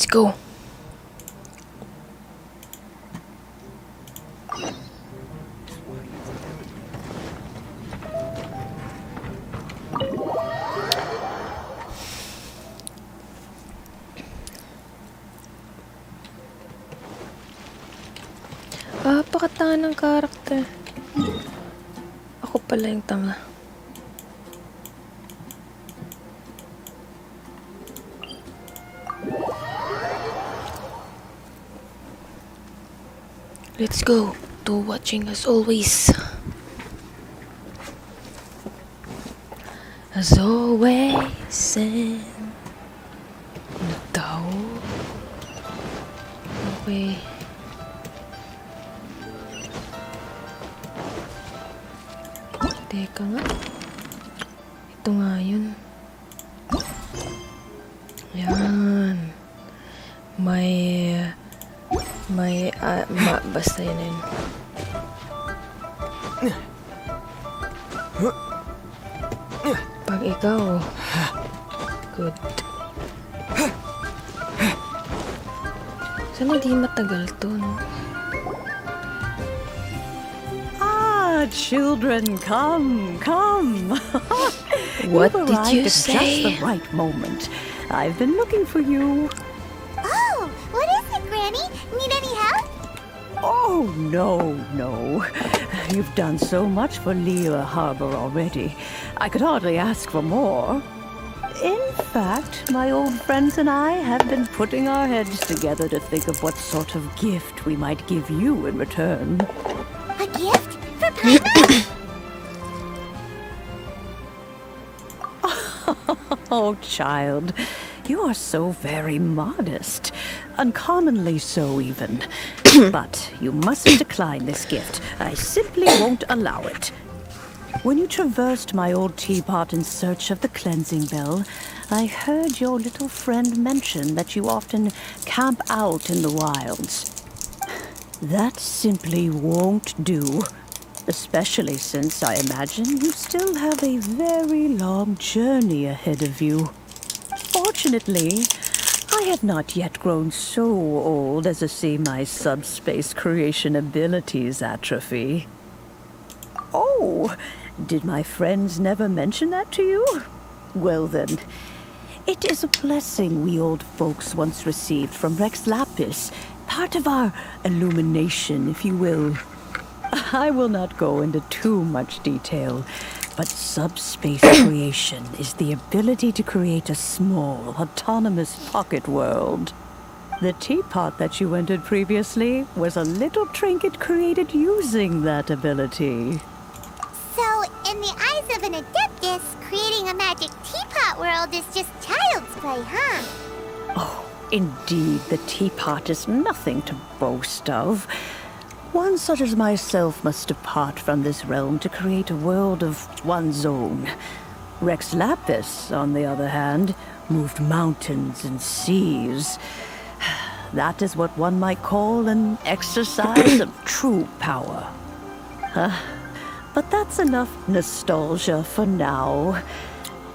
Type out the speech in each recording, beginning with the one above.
go. Pakatanga ng karakter. Ako pala yung tanga. Let's go to watching as always. As always. Ano daw? Okay. Teka nga. Ito nga yun. Yan. Basta yun. Pag ikaw. Good. Sana di matagal to, no? Children, come. What did you say? Just the right moment. I've been looking for you. Oh, what is it, Granny? Need any help? Oh, no. You've done so much for Lea Harbor already. I could hardly ask for more. In fact, my old friends and I have been putting our heads together to think of what sort of gift we might give you in return. A gift? For Papa? Oh, child, you are so very modest. Uncommonly so, even. But you mustn't decline this gift. I simply won't allow it. When you traversed my old teapot in search of the cleansing bell, I heard your little friend mention that you often camp out in the wilds. That simply won't do. Especially since I imagine you still have a very long journey ahead of you. Fortunately, I have not yet grown so old as to see my subspace creation abilities atrophy. Oh, did my friends never mention that to you? Well then, it is a blessing we old folks once received from Rex Lapis, part of our illumination, if you will. I will not go into too much detail, but subspace creation is the ability to create a small, autonomous pocket world. The teapot that you entered previously was a little trinket created using that ability. So, in the eyes of an adeptus, creating a magic teapot world is just child's play, huh? Oh, indeed, the teapot is nothing to boast of. One such as myself must depart from this realm to create a world of one's own. Rex Lapis, on the other hand, moved mountains and seas. That is what one might call an exercise of true power. But that's enough nostalgia for now.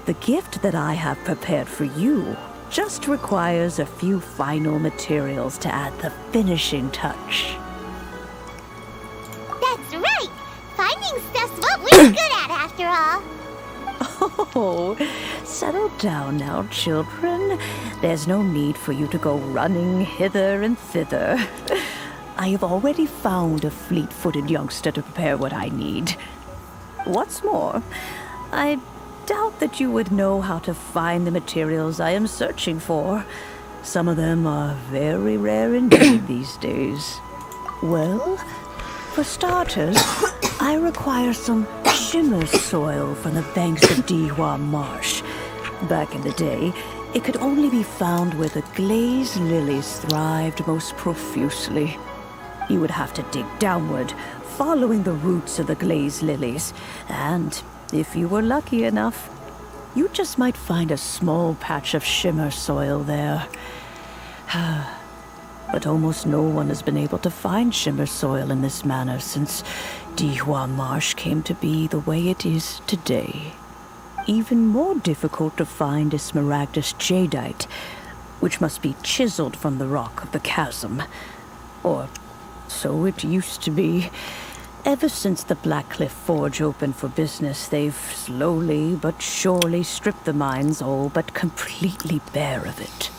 The gift that I have prepared for you just requires a few final materials to add the finishing touch. That's right! Finding stuff's what we're good at, after all. Oh, settle down now, children. There's no need for you to go running hither and thither. I have already found a fleet-footed youngster to prepare what I need. What's more, I doubt that you would know how to find the materials I am searching for. Some of them are very rare indeed these days. Well, for starters, I require some shimmer soil from the banks of Dihua Marsh. Back in the day, it could only be found where the glazed lilies thrived most profusely. You would have to dig downward, following the roots of the glazed lilies, and if you were lucky enough, you just might find a small patch of shimmer soil there. But almost no one has been able to find shimmer soil in this manner since Dihua Marsh came to be the way it is today. Even more difficult to find is smaragdus jadeite, which must be chiseled from the rock of the chasm. Or so it used to be. Ever since the Blackcliff Forge opened for business, they've slowly but surely stripped the mines all but completely bare of it.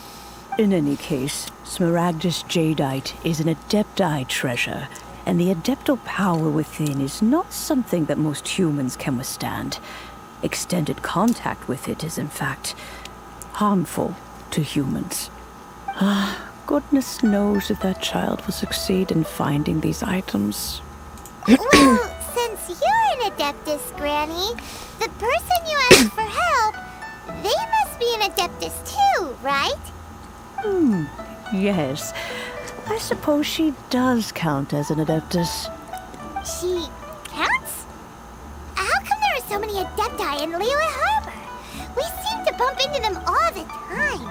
In any case, Smaragdus Jadeite is an Adepti treasure, and the Adeptal power within is not something that most humans can withstand. Extended contact with it is, in fact, harmful to humans. Goodness knows if that child will succeed in finding these items. Well, since you're an Adeptus, Granny, the person you asked for help, they must be an Adeptus too, right? Yes. I suppose she does count as an Adeptus. She counts? How come there are so many Adepti in Liyue Harbor? We seem to bump into them all the time.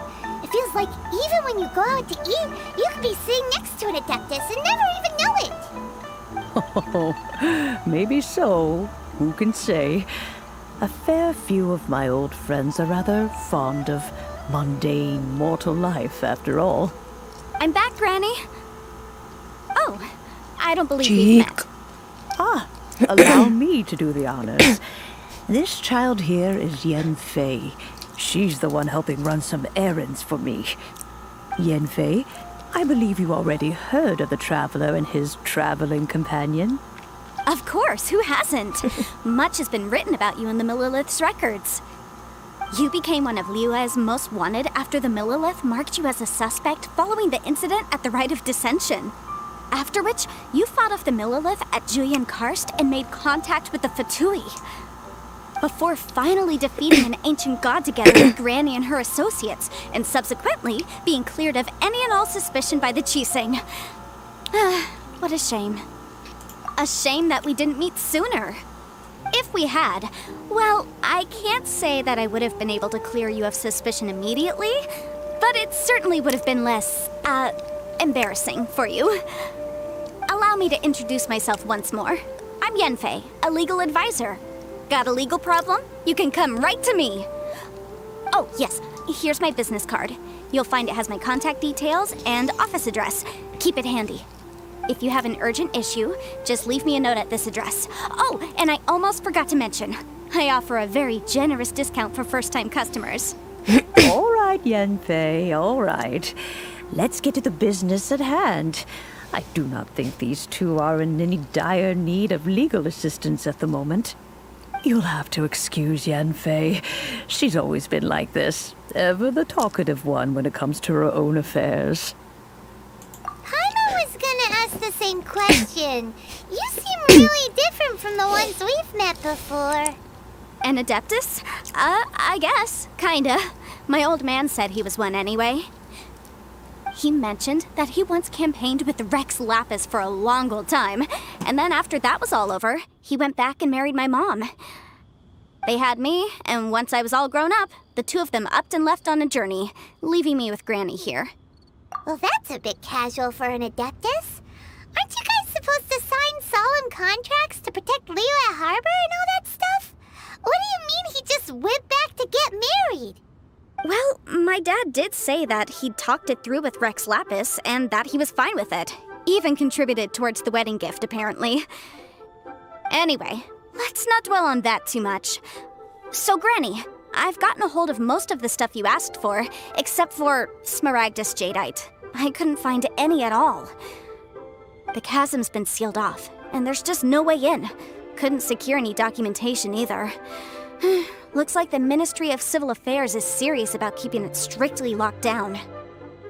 It feels like even when you go out to eat, you could be sitting next to an Adeptus and never even know it. Oh, maybe so. Who can say? A fair few of my old friends are rather fond of mundane mortal life, after all. I'm back, Granny. Oh, I don't believe we've met. Allow me to do the honors. This child here is Yenfei. She's the one helping run some errands for me. Yenfei, I believe you already heard of the Traveler and his traveling companion. Of course, who hasn't? Much has been written about you in the Millilith's records. You became one of Liyue's most wanted after the Millilith marked you as a suspect following the incident at the Rite of Dissension. After which, you fought off the Millilith at Julian Karst and made contact with the Fatui. Before finally defeating an ancient god together with Granny and her associates, and subsequently being cleared of any and all suspicion by the Chiseng. What a shame. A shame that we didn't meet sooner. If we had, well, I can't say that I would have been able to clear you of suspicion immediately, but it certainly would have been less, embarrassing for you. Allow me to introduce myself once more. I'm Yenfei, a legal advisor. Got a legal problem? You can come right to me. Oh, yes, here's my business card. You'll find it has my contact details and office address. Keep it handy. If you have an urgent issue, just leave me a note at this address. Oh, and I almost forgot to mention, I offer a very generous discount for first-time customers. All right, Yenfei, all right. Let's get to the business at hand. I do not think these two are in any dire need of legal assistance at the moment. You'll have to excuse Yenfei. She's always been like this, ever the talkative one when it comes to her own affairs. Paimon was gonna ask the same question. You seem really different from the ones we've met before. An Adeptus? I guess, kinda. My old man said he was one anyway. He mentioned that he once campaigned with Rex Lapis for a long old time, and then after that was all over, he went back and married my mom. They had me, and once I was all grown up, the two of them upped and left on a journey, leaving me with Granny here. Well, that's a bit casual for an Adeptus. Aren't you guys supposed to sign solemn contracts to protect Liyue Harbor and all that stuff? What do you mean he just went back to get married? Well, my dad did say that he'd talked it through with Rex Lapis, and that he was fine with it. Even contributed towards the wedding gift, apparently. Anyway, let's not dwell on that too much. So, Granny, I've gotten a hold of most of the stuff you asked for, except for Smaragdus Jadeite. I couldn't find any at all. The chasm's been sealed off, and there's just no way in. Couldn't secure any documentation either. Looks like the Ministry of Civil Affairs is serious about keeping it strictly locked down.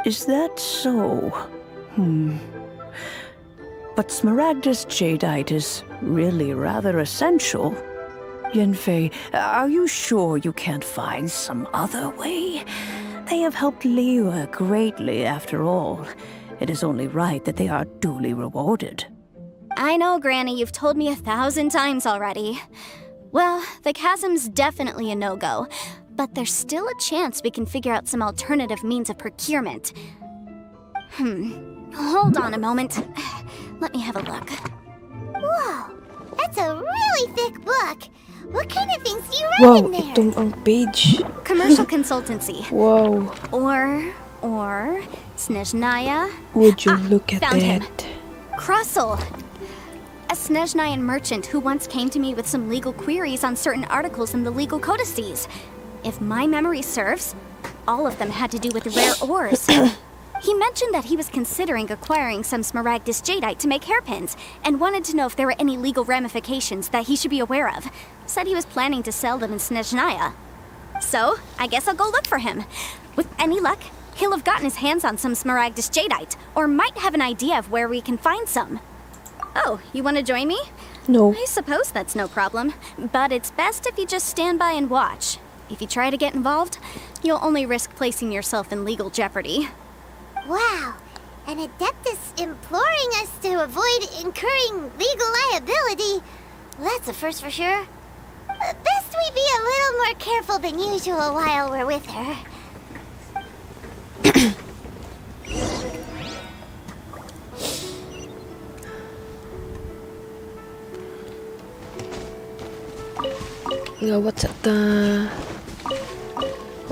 Is that so? But Smaragdus Jadeite is really rather essential. Yenfei, are you sure you can't find some other way? They have helped Liyue greatly, after all. It is only right that they are duly rewarded. I know, Granny, you've told me 1,000 times already. Well, the chasm's definitely a no-go, but there's still a chance we can figure out some alternative means of procurement. Hold on a moment. Let me have a look. Whoa, that's a really thick book. What kind of things do you write Wow, in there? itong ang page. Commercial consultancy. Wow. Or Snezhnaya. Would you look at found him. that? Crossel! A Snezhnayan merchant who once came to me with some legal queries on certain articles in the legal codices. If my memory serves, all of them had to do with rare ores. He mentioned that he was considering acquiring some Smaragdus jadeite to make hairpins, and wanted to know if there were any legal ramifications that he should be aware of. Said he was planning to sell them in Snezhnaya. So, I guess I'll go look for him. With any luck, he'll have gotten his hands on some Smaragdus jadeite, or might have an idea of where we can find some. Oh, you want to join me? No. I suppose that's no problem, but it's best if you just stand by and watch. If you try to get involved, you'll only risk placing yourself in legal jeopardy. Wow, an Adeptus imploring us to avoid incurring legal liability. Well, that's a first for sure. Best we be a little more careful than usual while we're with her. Yeah, what's at the...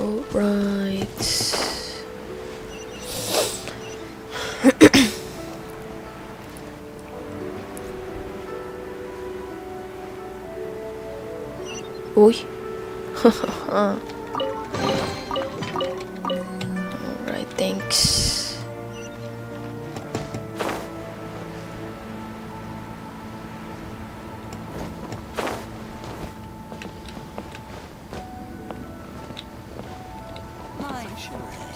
Alright. Uy. Alright, thanks.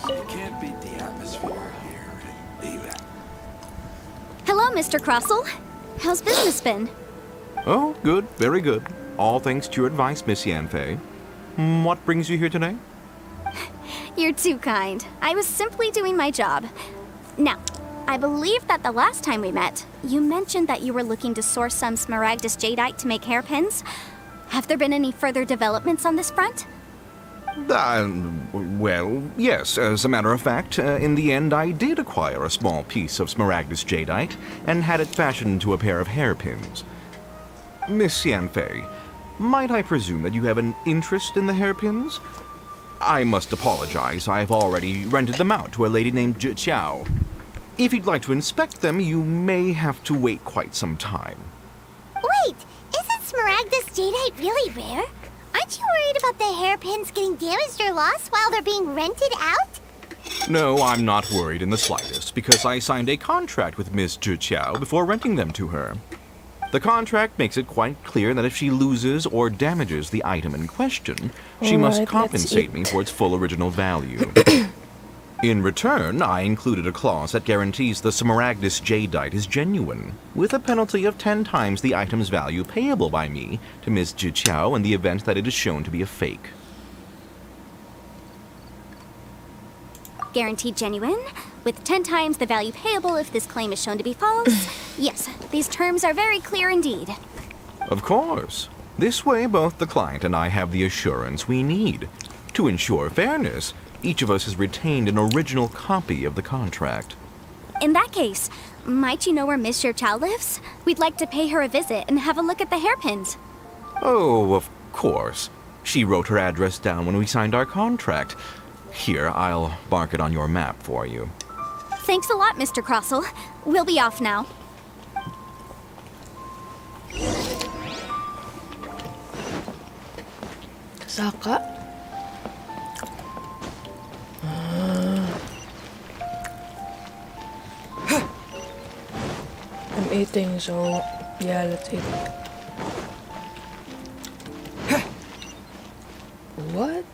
You can't beat the atmosphere here either. Hello, Mr. Crossel. How's business been? Oh, good, very good. All thanks to your advice, Miss Yanfei. What brings you here today? You're too kind. I was simply doing my job. Now, I believe that the last time we met, you mentioned that you were looking to source some Smaragdus jadeite to make hairpins. Have there been any further developments on this front? Well, yes. As a matter of fact, in the end, I did acquire a small piece of Smaragdus jadeite and had it fashioned into a pair of hairpins. Miss Yanfei, might I presume that you have an interest in the hairpins? I must apologize. I've already rented them out to a lady named Zhi Qiao. If you'd like to inspect them, you may have to wait quite some time. Wait, isn't Smaragdus jadeite really rare? Aren't you worried about the hairpins getting damaged or lost while they're being rented out? No, I'm not worried in the slightest, because I signed a contract with Miss Zhi Qiao before renting them to her. The contract makes it quite clear that if she loses or damages the item in question, she must Alright, let's compensate eat. me for its full original value. In return, I included a clause that guarantees the Smaragdus jadeite is genuine, with a penalty of 10 times the item's value payable by me to Miss Zhi Qiao in the event that it is shown to be a fake. Guaranteed genuine, with 10 times the value payable if this claim is shown to be false. Yes, these terms are very clear indeed. Of course. This way, both the client and I have the assurance we need. To ensure fairness, each of us has retained an original copy of the contract. In that case, might you know where Miss Xiao lives? We'd like to pay her a visit and have a look at the hairpins. Oh, of course. She wrote her address down when we signed our contract. Here, I'll mark it on your map for you. Thanks a lot, Mr. Crossel. We'll be off now. Saka? I'm eating, so yeah, let's eat. What?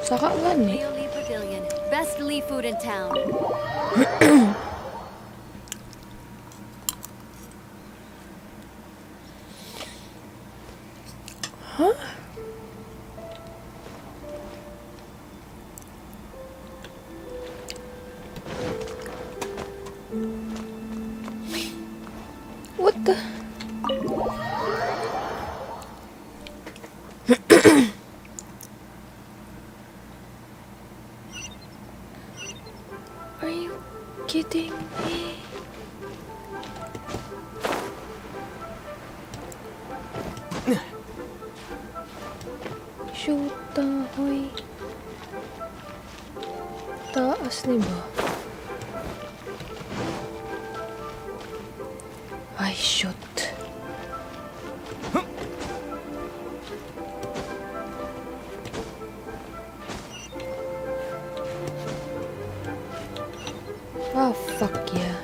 Saka gani? Lee Pavilion. Best Lee food in town. Huh? What the? Are you kidding me? shoot hoy. Taas ni ba? Ay, shoot. Oh, fuck yeah.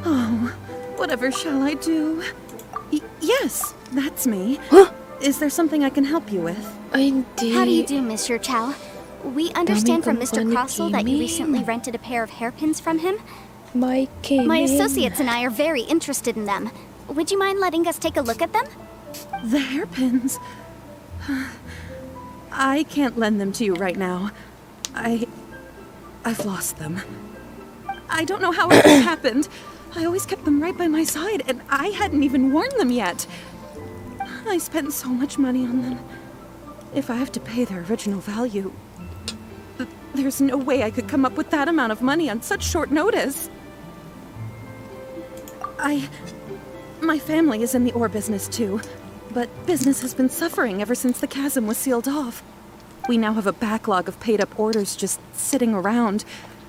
Oh, whatever shall I do? Yes, that's me. Huh? Is there something I can help you with? Ay, hindi. How do you do, Monsieur Chow? We understand from Mr. company Crossell that came you in. recently rented a pair of hairpins from him. My came My in. associates and I are very interested in them. Would you mind letting us take a look at them? The hairpins. I can't lend them to you right now. I've lost them. I don't know how it happened. I always kept them right by my side, and I hadn't even worn them yet. I spent so much money on them. If I have to pay their original value, there's no way I could come up with that amount of money on such short notice. My family is in the ore business too, but business has been suffering ever since the chasm was sealed off. We now have a backlog of paid-up orders just sitting around,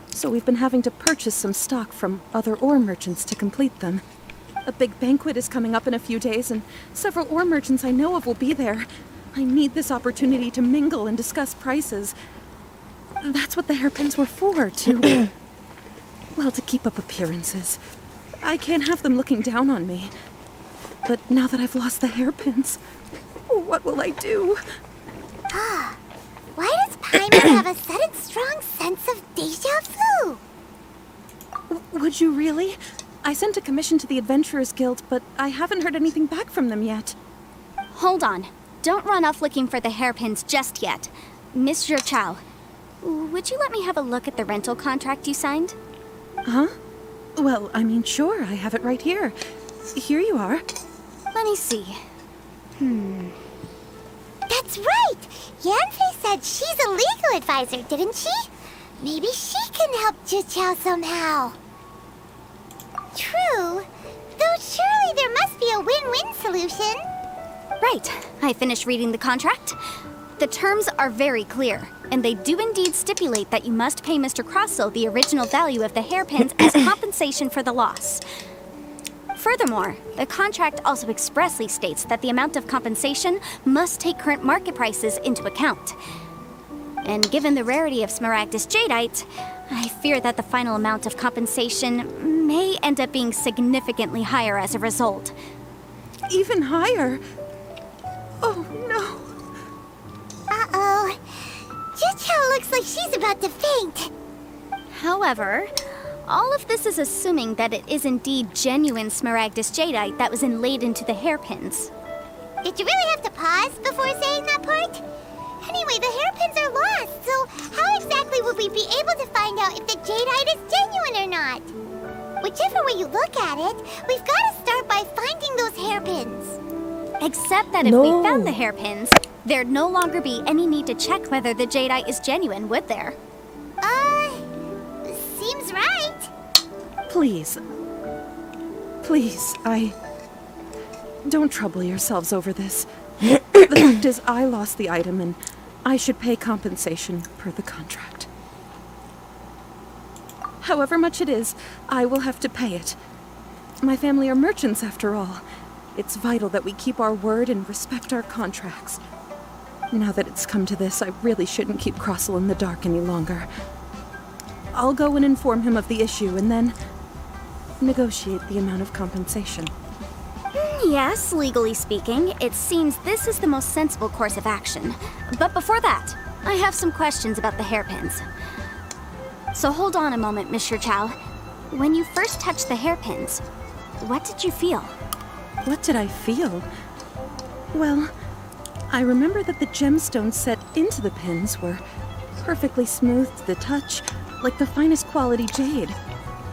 so we've been having to purchase some stock from other ore merchants to complete them. A big banquet is coming up in a few days, and several ore merchants I know of will be there. I need this opportunity to mingle and discuss prices. That's what the hairpins were for, to... well, to keep up appearances. I can't have them looking down on me. But now that I've lost the hairpins, what will I do? Why does Paimon have a sudden strong sense of déjà vu? Would you really? I sent a commission to the Adventurers Guild, but I haven't heard anything back from them yet. Hold on. Don't run off looking for the hairpins just yet. Monsieur Chow, would you let me have a look at the rental contract you signed? Huh? Well, I mean, sure, I have it right here. Here you are. Let me see. That's right! Yanfei said she's a legal advisor, didn't she? Maybe she can help Juqiao somehow. True. Though surely there must be a win-win solution. Right. I finished reading the contract. The terms are very clear, and they do indeed stipulate that you must pay Mr. Crossell the original value of the hairpins as compensation for the loss. Furthermore, the contract also expressly states that the amount of compensation must take current market prices into account. And given the rarity of Smaragdus Jadeite, I fear that the final amount of compensation may end up being significantly higher as a result. Even higher? Oh, no. Uh-oh. Juqiao looks like she's about to faint. However, all of this is assuming that it is indeed genuine Smaragdus Jadeite that was inlaid into the hairpins. Did you really have to pause before saying that part? Anyway, the hairpins are lost, so how exactly would we be able to find out if the jadeite is genuine or not? Whichever way you look at it, we've got to start by finding those hairpins. Except that if we found the hairpins, there'd no longer be any need to check whether the jadeite is genuine, would there? Seems right. Please. Please, don't trouble yourselves over this. The fact is, I lost the item, and I should pay compensation per the contract. However much it is, I will have to pay it. My family are merchants, after all. It's vital that we keep our word and respect our contracts. Now that it's come to this, I really shouldn't keep Crossell in the dark any longer. I'll go and inform him of the issue, and then negotiate the amount of compensation. Yes, legally speaking, it seems this is the most sensible course of action. But before that, I have some questions about the hairpins. So hold on a moment, Monsieur Chow. When you first touched the hairpins, what did you feel? What did I feel? Well, I remember that the gemstones set into the pins were perfectly smooth to the touch, like the finest quality jade.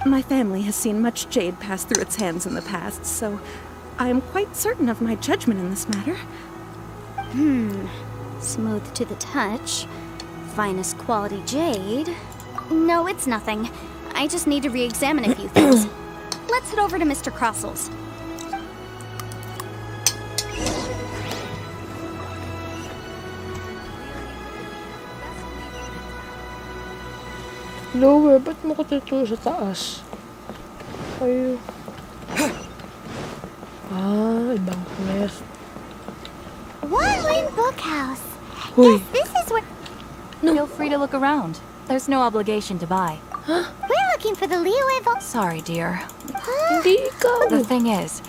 My family has seen much jade pass through its hands in the past, so I am quite certain of my judgment in this matter. Smooth to the touch. Finest quality jade. No, it's nothing. I just need to re-examine a few things. Let's head over to Mr. Crossell's. Lower, ba't mo ko tuturo sa taas? Kayo. Ibang quest. Wandering Bookhouse. Huy. This is what Feel free to look around. There's no obligation to buy. we're looking for the Leo Evo. Sorry, dear. Hindi ikaw. The thing is,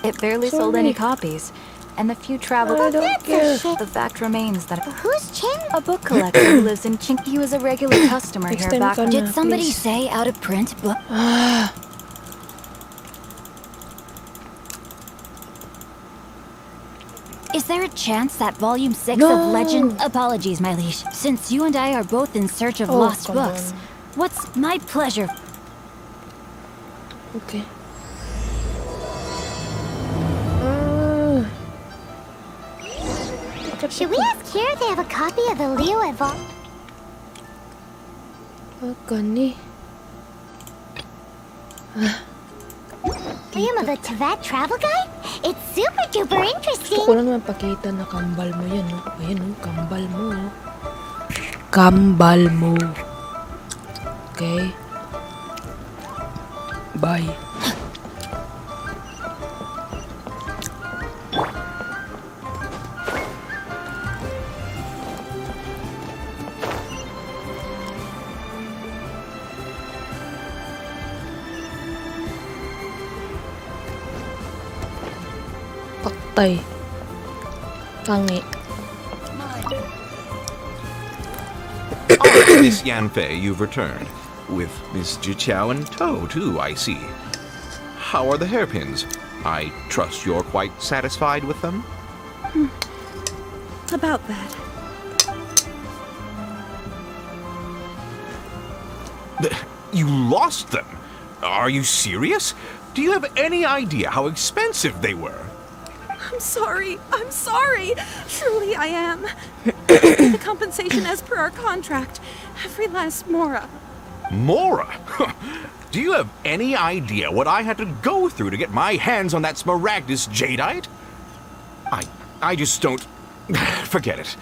it barely sold Sorry. any copies. And the few traveled... I don't That's care. a shit. The fact remains that Who's Chin? a book collector who lives in Chink. He was a regular customer here Extend back... ka na, Did somebody please. say out of print book? Is there a chance that volume 6 No. of Legend... Apologies, my liege. Since you and I are both in search of Oh, lost come books, on. what's my pleasure? Okay. Should we ask here if they have a copy of the Leo Evo? Gani. Volume of the Tevat travel guide? It's super duper interesting. Gusto ko lang naman pakita na kambal mo yan, no? Ayan, no? Kambal mo, oh. Kambal mo. Okay. Bye. Paktay. Tangi. Miss Yanfei, you've returned. With Miss Jiqiao in tow, too, I see. How are the hairpins? I trust you're quite satisfied with them? About that. You lost them? Are you serious? Do you have any idea how expensive they were? I'm sorry. I'm sorry. Truly, I am. I'll pay the compensation as per our contract. Every last mora. Mora? Do you have any idea what I had to go through to get my hands on that Smaragdus jadeite? I just don't... Forget it.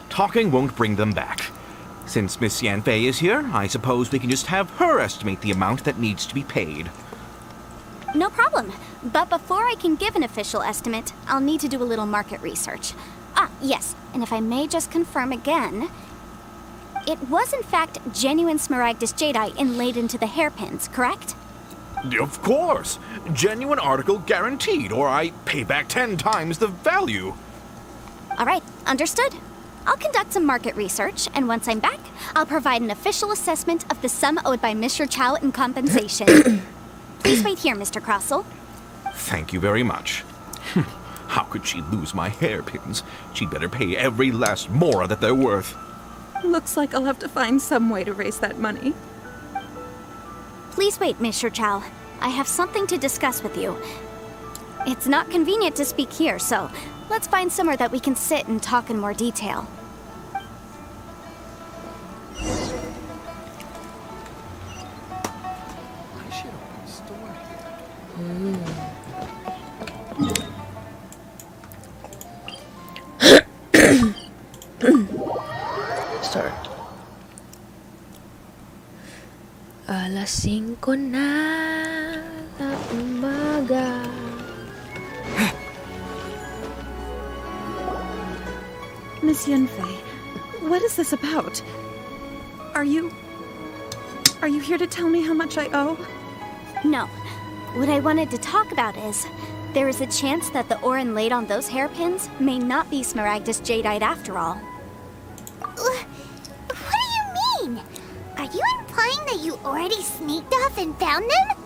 Talking won't bring them back. Since Miss Yanfei is here, I suppose we can just have her estimate the amount that needs to be paid. No problem. But before I can give an official estimate, I'll need to do a little market research. Ah, yes, and if I may just confirm again, it was in fact genuine Smaragdus jadeite inlaid into the hairpins, correct? Of course! Genuine article guaranteed, or I pay back 10 times the value. All right, understood. I'll conduct some market research, and once I'm back, I'll provide an official assessment of the sum owed by Mr. Chow in compensation. Please wait here, Mr. Crossell. Thank you very much. How could she lose my hairpins? She'd better pay every last mora that they're worth. Looks like I'll have to find some way to raise that money. Please wait, Mr. Chow. I have something to discuss with you. It's not convenient to speak here, so let's find somewhere that we can sit and talk in more detail. I should open a store here. Start. Alas 5 na ng umaga. Miss Yunfei, what is this about? Are you here to tell me how much I owe? No. What I wanted to talk about is, there is a chance that the ore inlaid on those hairpins may not be Smaragdus jadeite after all. What do you mean? Are you implying that you already sneaked off and found them?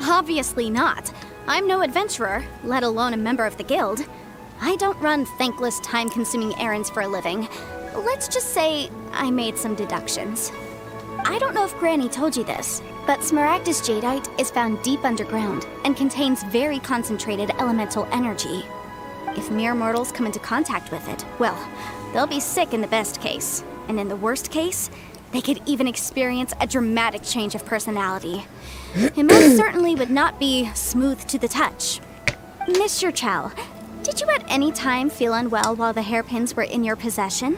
Obviously not. I'm no adventurer, let alone a member of the guild. I don't run thankless, time-consuming errands for a living. Let's just say I made some deductions. I don't know if Granny told you this, but Smaragdus jadeite is found deep underground and contains very concentrated elemental energy. If mere mortals come into contact with it, well, they'll be sick in the best case. And in the worst case, they could even experience a dramatic change of personality. It most certainly would not be smooth to the touch. Mr. Chow, did you at any time feel unwell while the hairpins were in your possession?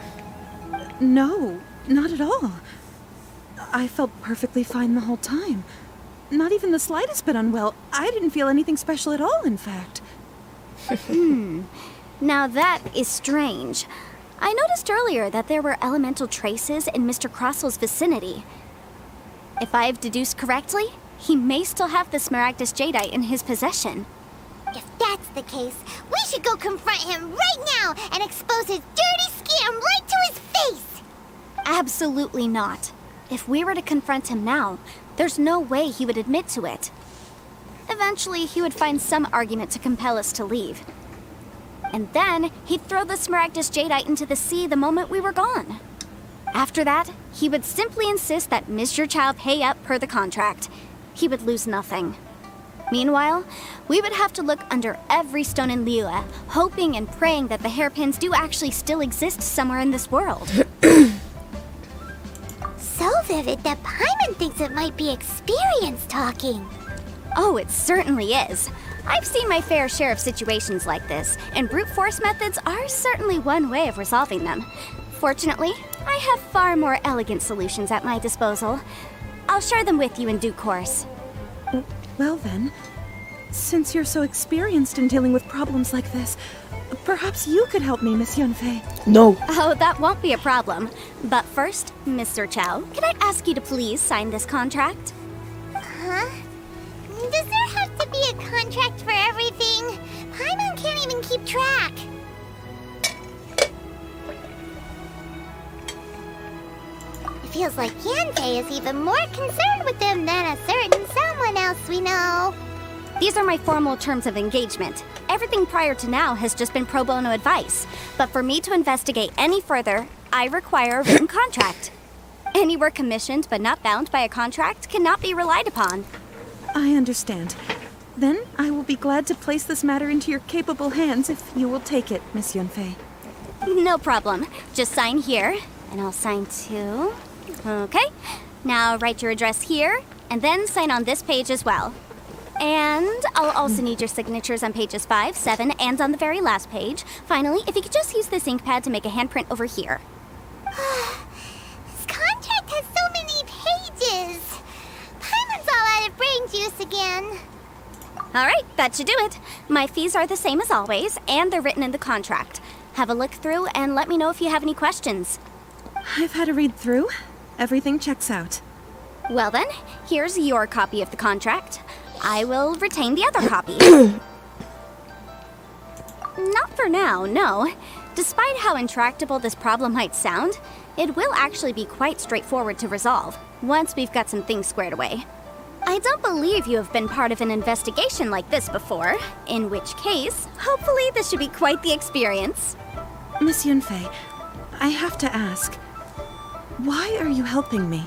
No, not at all. I felt perfectly fine the whole time. Not even the slightest bit unwell. I didn't feel anything special at all, in fact. Now that is strange. I noticed earlier that there were elemental traces in Mr. Crossel's vicinity. If I've deduced correctly, he may still have the Smaragdus Jadeite in his possession. If that's the case, we should go confront him right now and expose his dirty scam right to his face! Absolutely not. If we were to confront him now, there's no way he would admit to it. Eventually, he would find some argument to compel us to leave. And then, he'd throw the Smaragdus Jadeite into the sea the moment we were gone. After that, he would simply insist that Mr. Chow pay up per the contract. He would lose nothing. Meanwhile, we would have to look under every stone in Liyue, hoping and praying that the hairpins do actually still exist somewhere in this world. So vivid that Paimon thinks it might be experience talking. Oh, it certainly is. I've seen my fair share of situations like this, and brute force methods are certainly one way of resolving them. Fortunately, I have far more elegant solutions at my disposal. I'll share them with you in due course. Well then, since you're so experienced in dealing with problems like this, perhaps you could help me, Miss Yunfei. No. Oh, that won't be a problem. But first, Mr. Chow, can I ask you to please sign this contract? Huh? Does there have to be a contract for everything? Paimon can't even keep track. It feels like Yanfei is even more concerned with them than a certain someone else we know. These are my formal terms of engagement. Everything prior to now has just been pro bono advice. But for me to investigate any further, I require a written contract. Any work commissioned but not bound by a contract cannot be relied upon. I understand. Then I will be glad to place this matter into your capable hands if you will take it, Miss Yunfei. No problem. Just sign here, and I'll sign too. Okay. Now write your address here, and then sign on this page as well. And I'll also need your signatures on pages 5, 7, and on the very last page. Finally, if you could just use this ink pad to make a handprint over here. This contract has so many pages. Paimon's all out of brain juice again. Alright, that should do it. My fees are the same as always, and they're written in the contract. Have a look through and let me know if you have any questions. I've had a read through. Everything checks out. Well then, here's your copy of the contract. I will retain the other copy. Not for now, no. Despite how intractable this problem might sound, it will actually be quite straightforward to resolve, once we've got some things squared away. I don't believe you have been part of an investigation like this before, in which case, hopefully this should be quite the experience. Miss Yunfei, I have to ask, why are you helping me?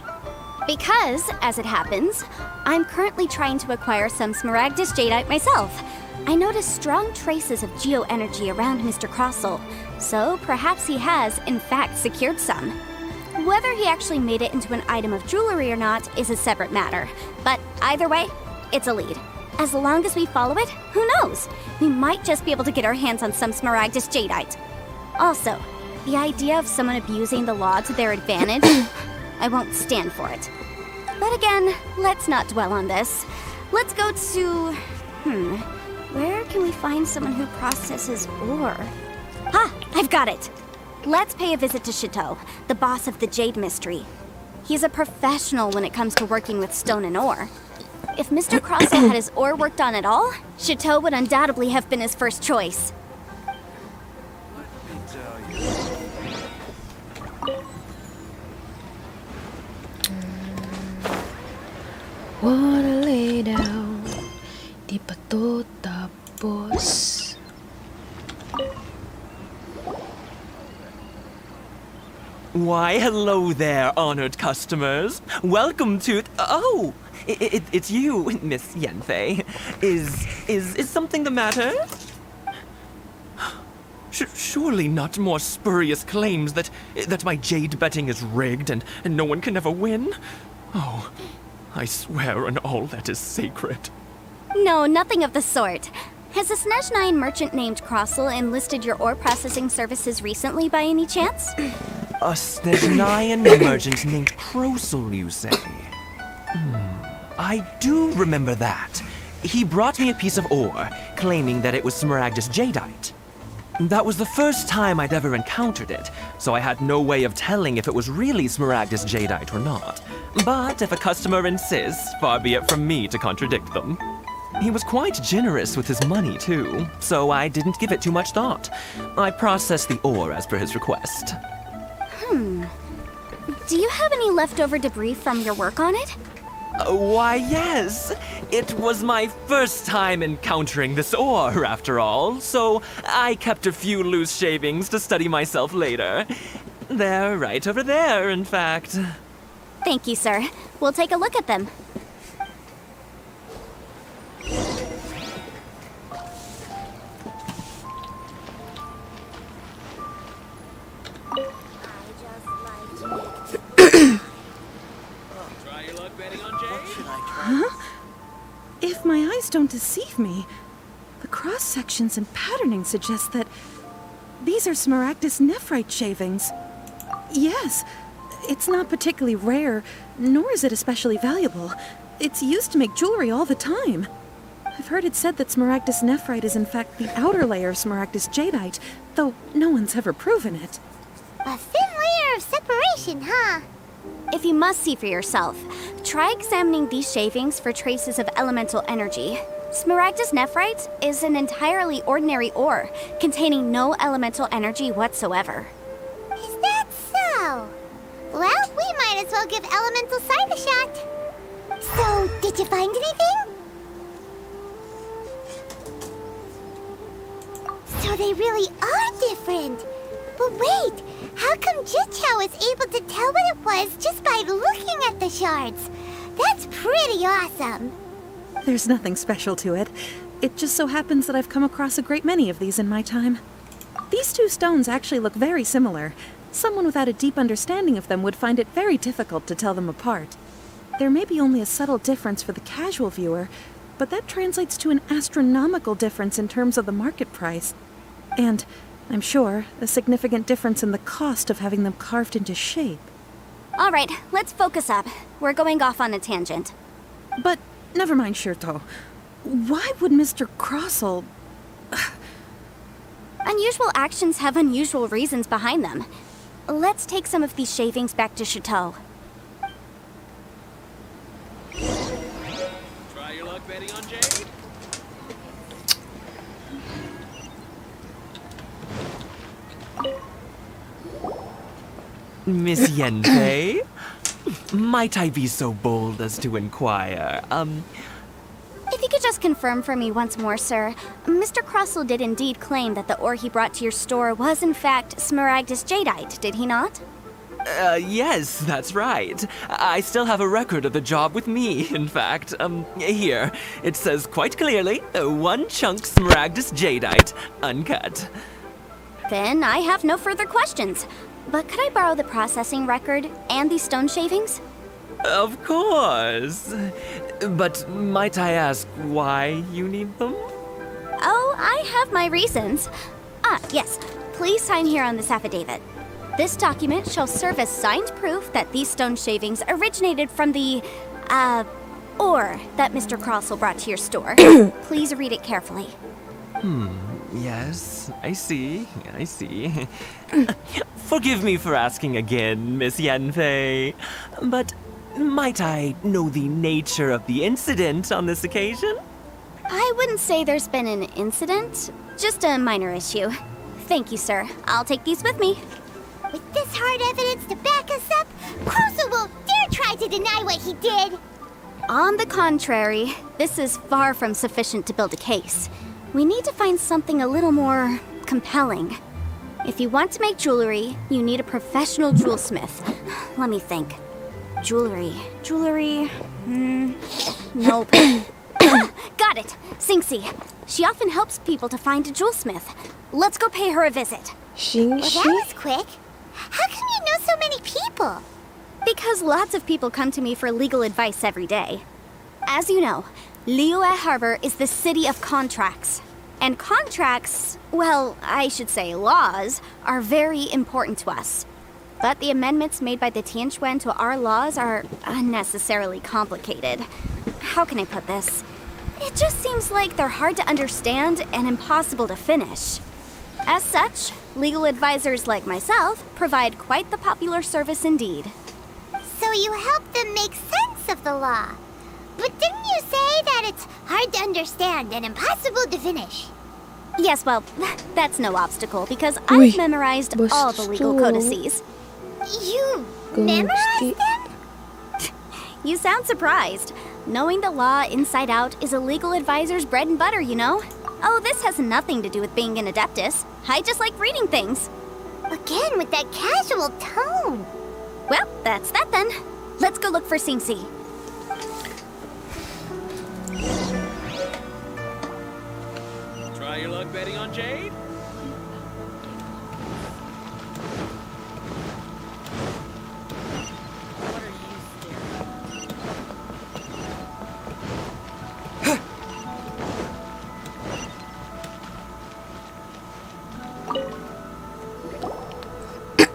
Because, as it happens, I'm currently trying to acquire some Smaragdus Jadeite myself. I noticed strong traces of geo-energy around Mr. Crossel, so perhaps he has, in fact, secured some. Whether he actually made it into an item of jewelry or not is a separate matter, but either way, it's a lead. As long as we follow it, who knows? We might just be able to get our hands on some Smaragdus Jadeite. Also, the idea of someone abusing the law to their advantage, I won't stand for it. But again, let's not dwell on this. Let's go to... where can we find someone who processes ore? Ah, I've got it! Let's pay a visit to Chateau, the boss of the Jade Mystery. He's a professional when it comes to working with stone and ore. If Mr. Crossel had his ore worked on at all, Chateau would undoubtedly have been his first choice. Wanna lay down di pato tapos. Why, hello there, honored customers. Welcome to... Oh, it's you, Miss Yanfei. Is something the matter? Surely not more spurious claims that my jade betting is rigged and no one can ever win? Oh, I swear on all that is sacred. No, nothing of the sort. Has a Snezhnine merchant named Crossel enlisted your ore processing services recently by any chance? A Snezhnayan merchant named Krosel, you say? I do remember that. He brought me a piece of ore, claiming that it was Smaragdus jadeite. That was the first time I'd ever encountered it, so I had no way of telling if it was really Smaragdus jadeite or not. But if a customer insists, far be it from me to contradict them. He was quite generous with his money, too, so I didn't give it too much thought. I processed the ore as per his request. Do you have any leftover debris from your work on it? Why, yes. It was my first time encountering this ore, after all, so I kept a few loose shavings to study myself later. They're right over there, in fact. Thank you, sir. We'll take a look at them. If my eyes don't deceive me, the cross-sections and patterning suggest that these are Smaragdus nephrite shavings. Yes, it's not particularly rare, nor is it especially valuable. It's used to make jewelry all the time. I've heard it said that Smaragdus nephrite is in fact the outer layer of Smaragdus jadeite, though no one's ever proven it. A thin layer of separation, huh? If you must see for yourself, try examining these shavings for traces of elemental energy. Smaragdus nephrite is an entirely ordinary ore, containing no elemental energy whatsoever. Is that so? Well, we might as well give elemental sight a shot. So, did you find anything? So they really are different. But wait, how come Jichao was able to tell what it was just by looking at the shards? That's pretty awesome. There's nothing special to it. It just so happens that I've come across a great many of these in my time. These two stones actually look very similar. Someone without a deep understanding of them would find it very difficult to tell them apart. There may be only a subtle difference for the casual viewer, but that translates to an astronomical difference in terms of the market price. And, I'm sure, a significant difference in the cost of having them carved into shape. All right, let's focus up. We're going off on a tangent. But never mind, Shirto. Why would Mr. Krosel... Unusual actions have unusual reasons behind them. Let's take some of these shavings back to Chateau. Try your luck betting on Jade? Miss Yenfei? Might I be so bold as to inquire, If you could just confirm for me once more, sir. Mr. Krosel did indeed claim that the ore he brought to your store was in fact Smaragdus jadeite, did he not? Yes, that's right. I still have a record of the job with me, in fact. Here. It says quite clearly, 1 chunk Smaragdus jadeite, uncut. Then I have no further questions. But could I borrow the processing record and these stone shavings? Of course. But might I ask why you need them? Oh, I have my reasons. Ah, yes. Please sign here on this affidavit. This document shall serve as signed proof that these stone shavings originated from the, ore that Mr. Krosel brought to your store. Please read it carefully. Yes, I see. Forgive me for asking again, Miss Yenfei, but might I know the nature of the incident on this occasion? I wouldn't say there's been an incident, just a minor issue. Thank you, sir. I'll take these with me. With this hard evidence to back us up, Krosel won't dare try to deny what he did. On the contrary, this is far from sufficient to build a case. We need to find something a little more compelling. If you want to make jewelry, you need a professional jewelsmith. Let me think. Jewelry. Nope. Got it. Xingxi. She often helps people to find a jewelsmith. Let's go pay her a visit. Well, that was quick. How come you know so many people? Because lots of people come to me for legal advice every day. As you know, Liyue Harbor is the city of contracts. And contracts, well, I should say laws, are very important to us. But the amendments made by the Tianquan to our laws are unnecessarily complicated. How can I put this? It just seems like they're hard to understand and impossible to finish. As such, legal advisors like myself provide quite the popular service indeed. So you help them make sense of the law. But didn't you say that it's hard to understand and impossible to finish? Yes, well, that's no obstacle because Uy, I've memorized all the legal basta. codices. You memorized them? You sound surprised. Knowing the law inside out is a legal advisor's bread and butter, you know? Oh, this has nothing to do with being an adeptus. I just like reading things. Again, with that casual tone. Well, that's that then. Let's go look for Singsi. Try your luck betting on Jade?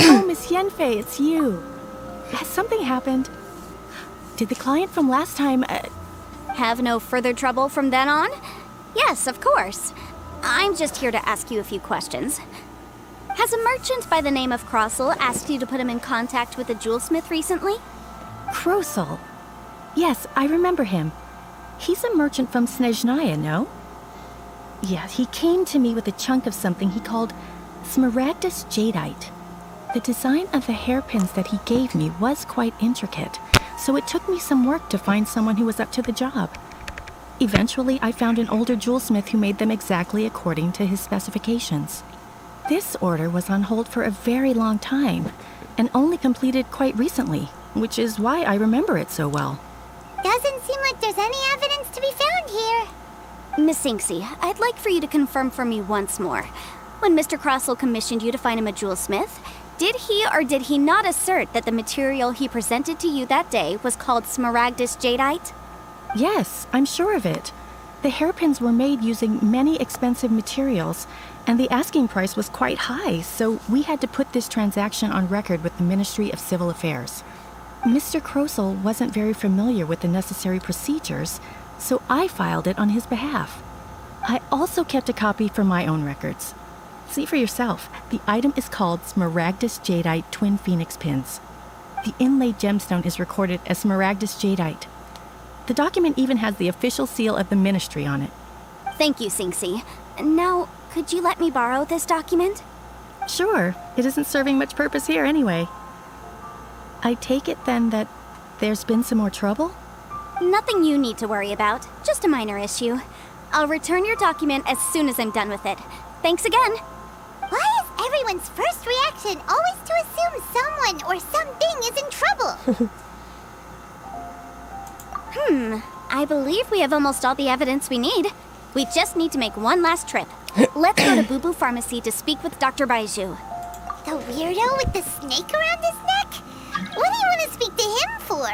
Oh, Miss Yenfei, it's you. Has something happened? Did the client from last time, Have no further trouble from then on? Yes, of course. I'm just here to ask you a few questions. Has a merchant by the name of Crossel asked you to put him in contact with a jewelsmith recently? Krosel? Yes, I remember him. He's a merchant from Snezhnaya, no? Yeah, he came to me with a chunk of something he called Smaragdus Jadeite. The design of the hairpins that he gave me was quite intricate, so it took me some work to find someone who was up to the job. Eventually, I found an older jewelsmith who made them exactly according to his specifications. This order was on hold for a very long time, and only completed quite recently, which is why I remember it so well. Doesn't seem like there's any evidence to be found here. Miss Singsi, I'd like for you to confirm for me once more. When Mr. Crossel commissioned you to find him a jewelsmith, did he or did he not assert that the material he presented to you that day was called Smaragdus Jadeite? Yes, I'm sure of it. The hairpins were made using many expensive materials, and the asking price was quite high, so we had to put this transaction on record with the Ministry of Civil Affairs. Mr. Krosel wasn't very familiar with the necessary procedures, so I filed it on his behalf. I also kept a copy for my own records. See for yourself, the item is called Smaragdus Jadeite Twin Phoenix Pins. The inlaid gemstone is recorded as Smaragdus Jadeite. The document even has the official seal of the ministry on it. Thank you, Singsi. Now, could you let me borrow this document? Sure, it isn't serving much purpose here anyway. I take it then that there's been some more trouble? Nothing you need to worry about, just a minor issue. I'll return your document as soon as I'm done with it. Thanks again. Why is everyone's first reaction always to assume someone or something is in trouble? I believe we have almost all the evidence we need. We just need to make one last trip. Let's go to Boo Boo Pharmacy to speak with Dr. Baiju. The weirdo with the snake around his neck? What do you want to speak to him for?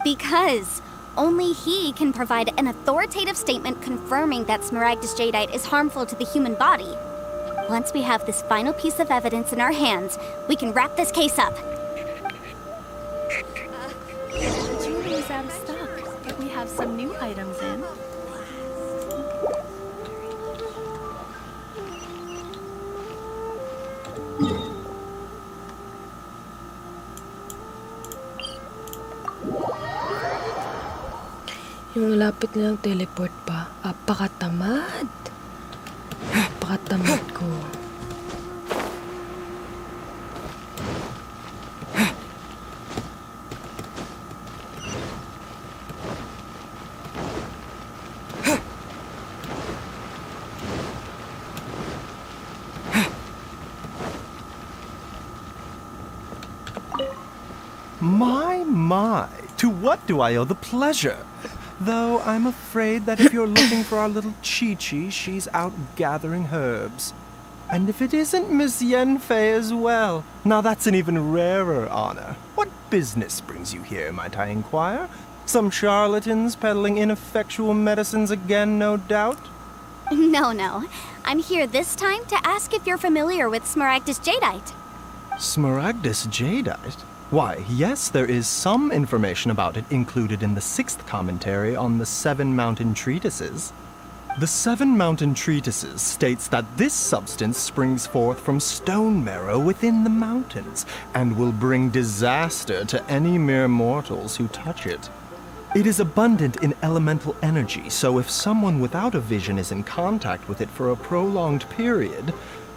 Because only he can provide an authoritative statement confirming that Smaragdus Jadeite is harmful to the human body. Once we have this final piece of evidence in our hands, we can wrap this case up. The jewelry is out of stock, but we have some new items in. Yung lapit nilang teleport pa. Apakatamad. Apakatamad ko. My, to what do I owe the pleasure? Though I'm afraid that if you're looking for our little Chi-Chi, she's out gathering herbs. And if it isn't Miss Yenfei as well, now that's an even rarer honor. What business brings you here, might I inquire? Some charlatans peddling ineffectual medicines again, no doubt? No. I'm here this time to ask if you're familiar with Smaragdus Jadeite. Smaragdus jadeite? Why, yes, there is some information about it included in the 6th commentary on the 7 Mountain Treatises. The 7 Mountain Treatises states that this substance springs forth from stone marrow within the mountains, and will bring disaster to any mere mortals who touch it. It is abundant in elemental energy, so if someone without a vision is in contact with it for a prolonged period,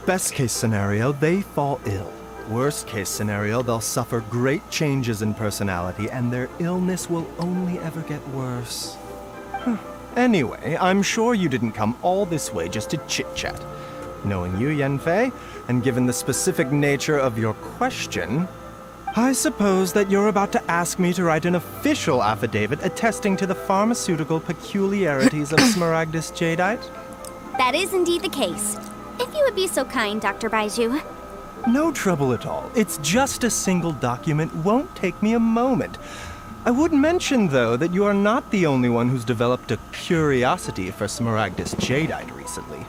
best case scenario, they fall ill. Worst case scenario, they'll suffer great changes in personality, and their illness will only ever get worse. Anyway, I'm sure you didn't come all this way just to chit-chat. Knowing you, Yanfei, and given the specific nature of your question, I suppose that you're about to ask me to write an official affidavit attesting to the pharmaceutical peculiarities of Smaragdus jadeite? That is indeed the case. If you would be so kind, Dr. Baiju. No trouble at all. It's just a single document, won't take me a moment. I would mention, though, that you are not the only one who's developed a curiosity for Smaragdus jadeite recently.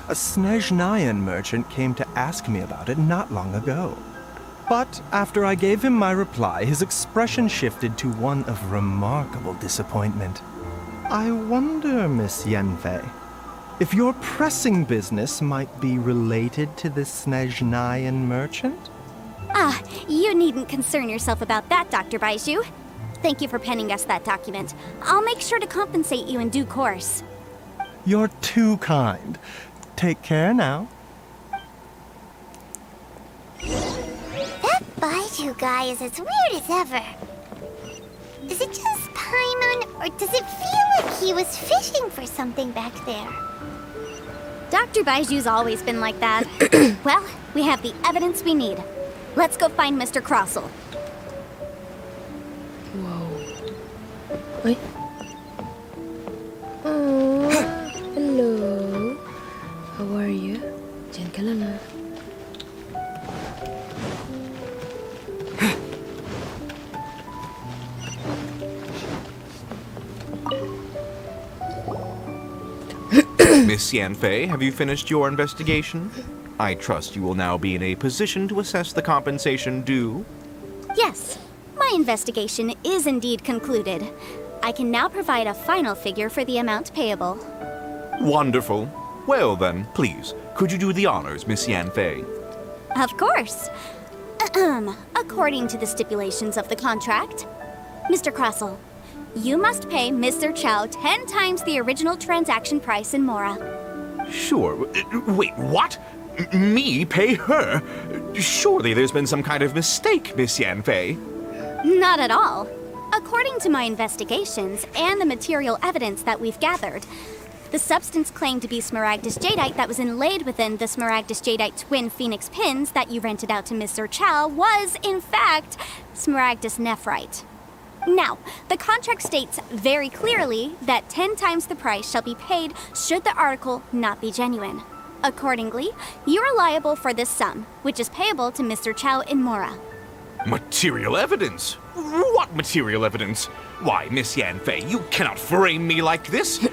A Snezhnayan merchant came to ask me about it not long ago. But after I gave him my reply, his expression shifted to one of remarkable disappointment. I wonder, Miss Yanfei, if your pressing business might be related to this Snezhnayan merchant? Ah, you needn't concern yourself about that, Dr. Baiju. Thank you for penning us that document. I'll make sure to compensate you in due course. You're too kind. Take care now. That Baiju guy is as weird as ever. Is it just Paimon, or does it feel like he was fishing for something back there? Dr. Baiju's always been like that. Well, we have the evidence we need. Let's go find Mr. Crossell. Wow. Wait. Oh, hello. How are you? Diyan ka lang ah. Miss Yanfei, have you finished your investigation? I trust you will now be in a position to assess the compensation due. Yes, my investigation is indeed concluded. I can now provide a final figure for the amount payable. Wonderful. Well then, please, could you do the honors, Miss Yanfei? Of course. According to the stipulations of the contract, Mr. Crossell, you must pay Mr. Chow 10 times the original transaction price in Mora. Sure. Wait, what? Me pay her? Surely there's been some kind of mistake, Miss Yanfei. Not at all. According to my investigations and the material evidence that we've gathered, the substance claimed to be Smaragdus jadeite that was inlaid within the Smaragdus jadeite twin phoenix pins that you rented out to Mr. Chow was, in fact, Smaragdus nephrite. Now, the contract states very clearly that 10 times the price shall be paid should the article not be genuine. Accordingly, you are liable for this sum, which is payable to Mr. Chow in Mora. Material evidence? What material evidence? Why, Miss Yanfei, you cannot frame me like this.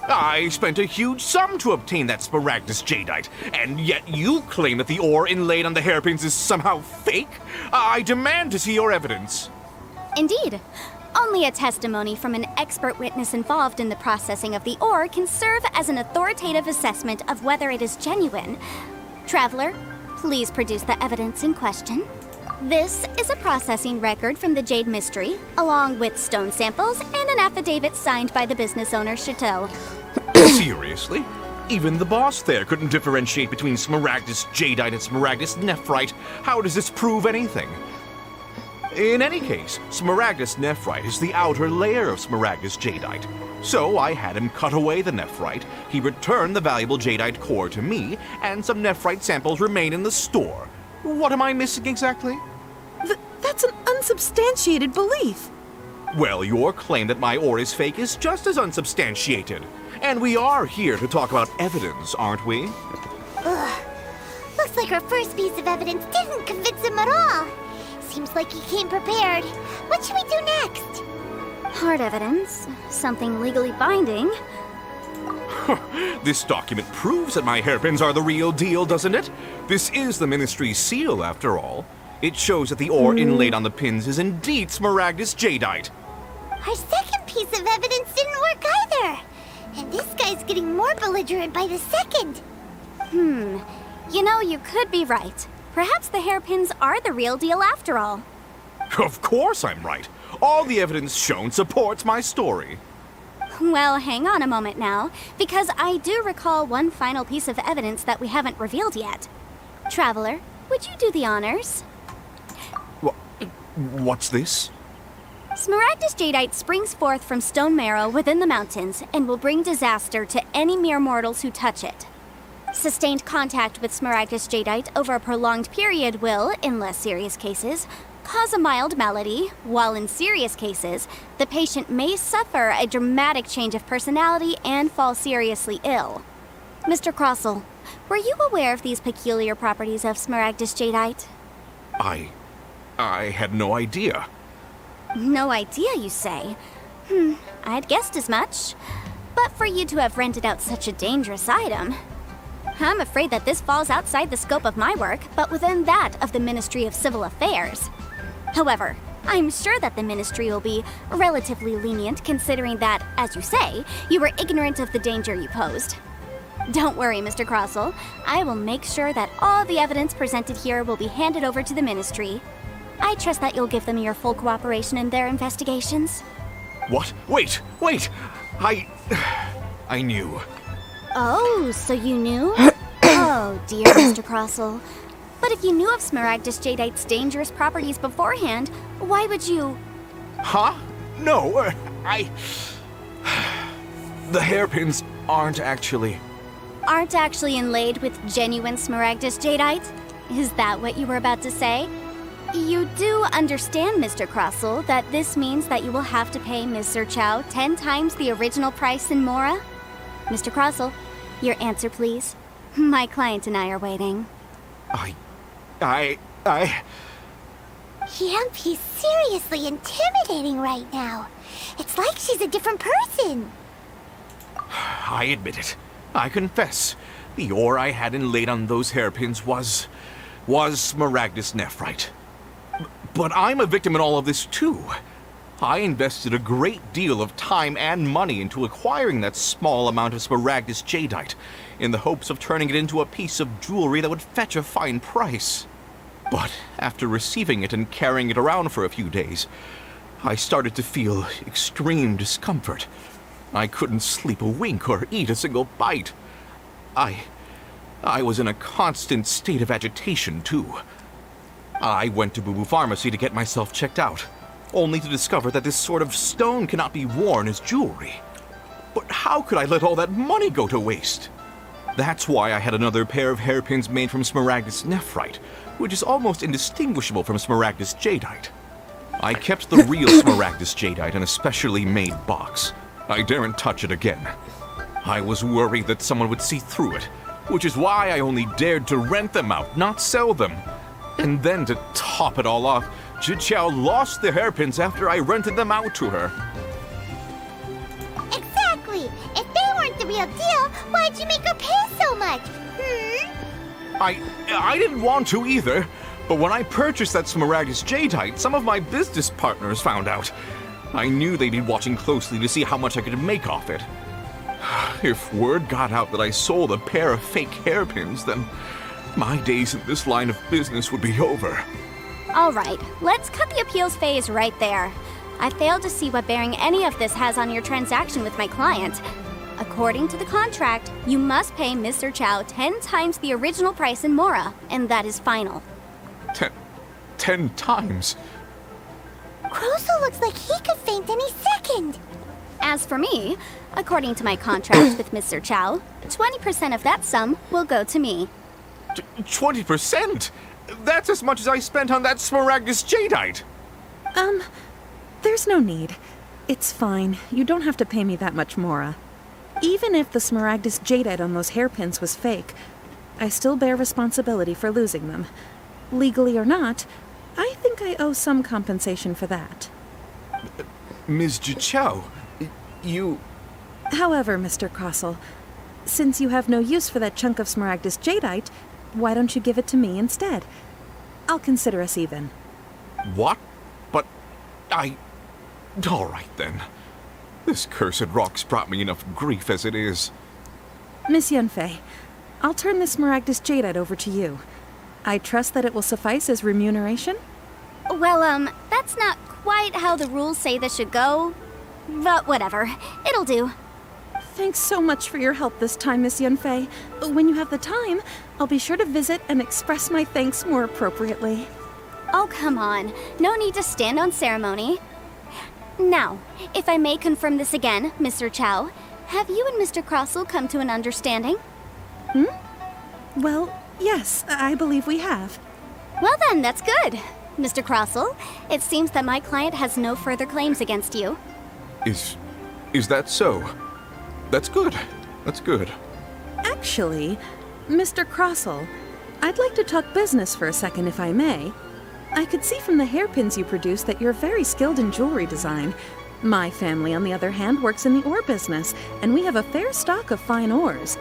I spent a huge sum to obtain that Smaragdus jadeite, and yet you claim that the ore inlaid on the hairpins is somehow fake? I demand to see your evidence. Indeed. Only a testimony from an expert witness involved in the processing of the ore can serve as an authoritative assessment of whether it is genuine. Traveler, please produce the evidence in question. This is a processing record from the Jade Mystery, along with stone samples and an affidavit signed by the business owner, Chateau. Seriously? Even the boss there couldn't differentiate between Smaragdus jadeite and Smaragdus nephrite. How does this prove anything? In any case, Smaragdus nephrite is the outer layer of Smaragdus jadeite. So I had him cut away the nephrite, he returned the valuable jadeite core to me, and some nephrite samples remain in the store. What am I missing exactly? That's an unsubstantiated belief. Well, your claim that my ore is fake is just as unsubstantiated. And we are here to talk about evidence, aren't we? Ugh. Looks like our first piece of evidence didn't convince him at all. Seems like he came prepared. What should we do next? Hard evidence. Something legally binding. This document proves that my hairpins are the real deal, doesn't it? This is the Ministry's seal, after all. It shows that the ore inlaid on the pins is indeed Smaragdus jadeite. Our second piece of evidence didn't work either. And this guy's getting more belligerent by the second. You know, you could be right. Perhaps the hairpins are the real deal after all. Of course I'm right. All the evidence shown supports my story. Well, hang on a moment now, because I do recall one final piece of evidence that we haven't revealed yet. Traveler, would you do the honors? What's this? Smaragdus jadeite springs forth from stone marrow within the mountains and will bring disaster to any mere mortals who touch it. Sustained contact with Smaragdus jadeite over a prolonged period will, in less serious cases, cause a mild malady, while in serious cases, the patient may suffer a dramatic change of personality and fall seriously ill. Mr. Crossell, were you aware of these peculiar properties of Smaragdus jadeite? I had no idea. No idea, you say? I'd guessed as much. But for you to have rented out such a dangerous item... I'm afraid that this falls outside the scope of my work, but within that of the Ministry of Civil Affairs. However, I'm sure that the Ministry will be relatively lenient considering that, as you say, you were ignorant of the danger you posed. Don't worry, Mr. Crossell. I will make sure that all the evidence presented here will be handed over to the Ministry. I trust that you'll give them your full cooperation in their investigations. What? Wait! I knew. Oh, so you knew? Oh, dear Mr. Crossell. But if you knew of Smaragdus jadeite's dangerous properties beforehand, why would you... Huh? No, The hairpins aren't actually inlaid with genuine Smaragdus jadeite? Is that what you were about to say? You do understand, Mr. Crossell, that this means that you will have to pay Ms. Chow 10 times the original price in Mora? Mr. Crossell, your answer, please. My client and I are waiting. Yep, he's seriously intimidating right now. It's like she's a different person. I admit it. I confess. The ore I had inlaid on those hairpins was Smaragdus nephrite. But I'm a victim in all of this too. I invested a great deal of time and money into acquiring that small amount of Smaragdus jadeite, in the hopes of turning it into a piece of jewelry that would fetch a fine price. But after receiving it and carrying it around for a few days, I started to feel extreme discomfort. I couldn't sleep a wink or eat a single bite. I was in a constant state of agitation too. I went to Boo Boo Pharmacy to get myself checked out, only to discover that this sort of stone cannot be worn as jewelry. But how could I let all that money go to waste? That's why I had another pair of hairpins made from Smaragdus nephrite, which is almost indistinguishable from Smaragdus jadeite. I kept the real Smaragdus jadeite in a specially made box. I daren't touch it again. I was worried that someone would see through it, which is why I only dared to rent them out, not sell them. And then to top it all off, Jiqiao lost the hairpins after I rented them out to her. Exactly! If they weren't the real deal, why'd you make her pay so much? I didn't want to either, but when I purchased that Smaragdus jadeite, some of my business partners found out. I knew they'd be watching closely to see how much I could make off it. If word got out that I sold a pair of fake hairpins, then my days in this line of business would be over. All right, let's cut the appeals phase right there. I failed to see what bearing any of this has on your transaction with my client. According to the contract, you must pay Mr. Chow 10 times the original price in Mora, and that is final. 10 times? Crossell looks like he could faint any second. As for me, according to my contract with Mr. Chow, 20% of that sum will go to me. 20%? That's as much as I spent on that Smaragdus jadeite. There's no need. It's fine. You don't have to pay me that much, Mora. Even if the Smaragdus jadeite on those hairpins was fake, I still bear responsibility for losing them. Legally or not, I think I owe some compensation for that. Ms. Jiqiao, you... However, Mr. Crossell, Since you have no use for that chunk of Smaragdus jadeite, why don't you give it to me instead? I'll consider us even. What? But all right then. This cursed rock's brought me enough grief as it is. Miss Yanfei, I'll turn the Smaragdus jadeite over to you. I trust that it will suffice as remuneration? Well, that's not quite how the rules say this should go. But whatever. It'll do. Thanks so much for your help this time, Miss Yanfei. When you have the time, I'll be sure to visit and express my thanks more appropriately. Oh, come on. No need to stand on ceremony. Now, if I may confirm this again, Mr. Chow, have you and Mr. Crossell come to an understanding? Well, yes, I believe we have. Well then, that's good. Mr. Crossell, it seems that my client has no further claims against you. Is that so? That's good. That's good. Actually, Mr. Crossell, I'd like to talk business for a second if I may. I could see from the hairpins you produce that you're very skilled in jewelry design. My family, on the other hand, works in the ore business, and we have a fair stock of fine ores.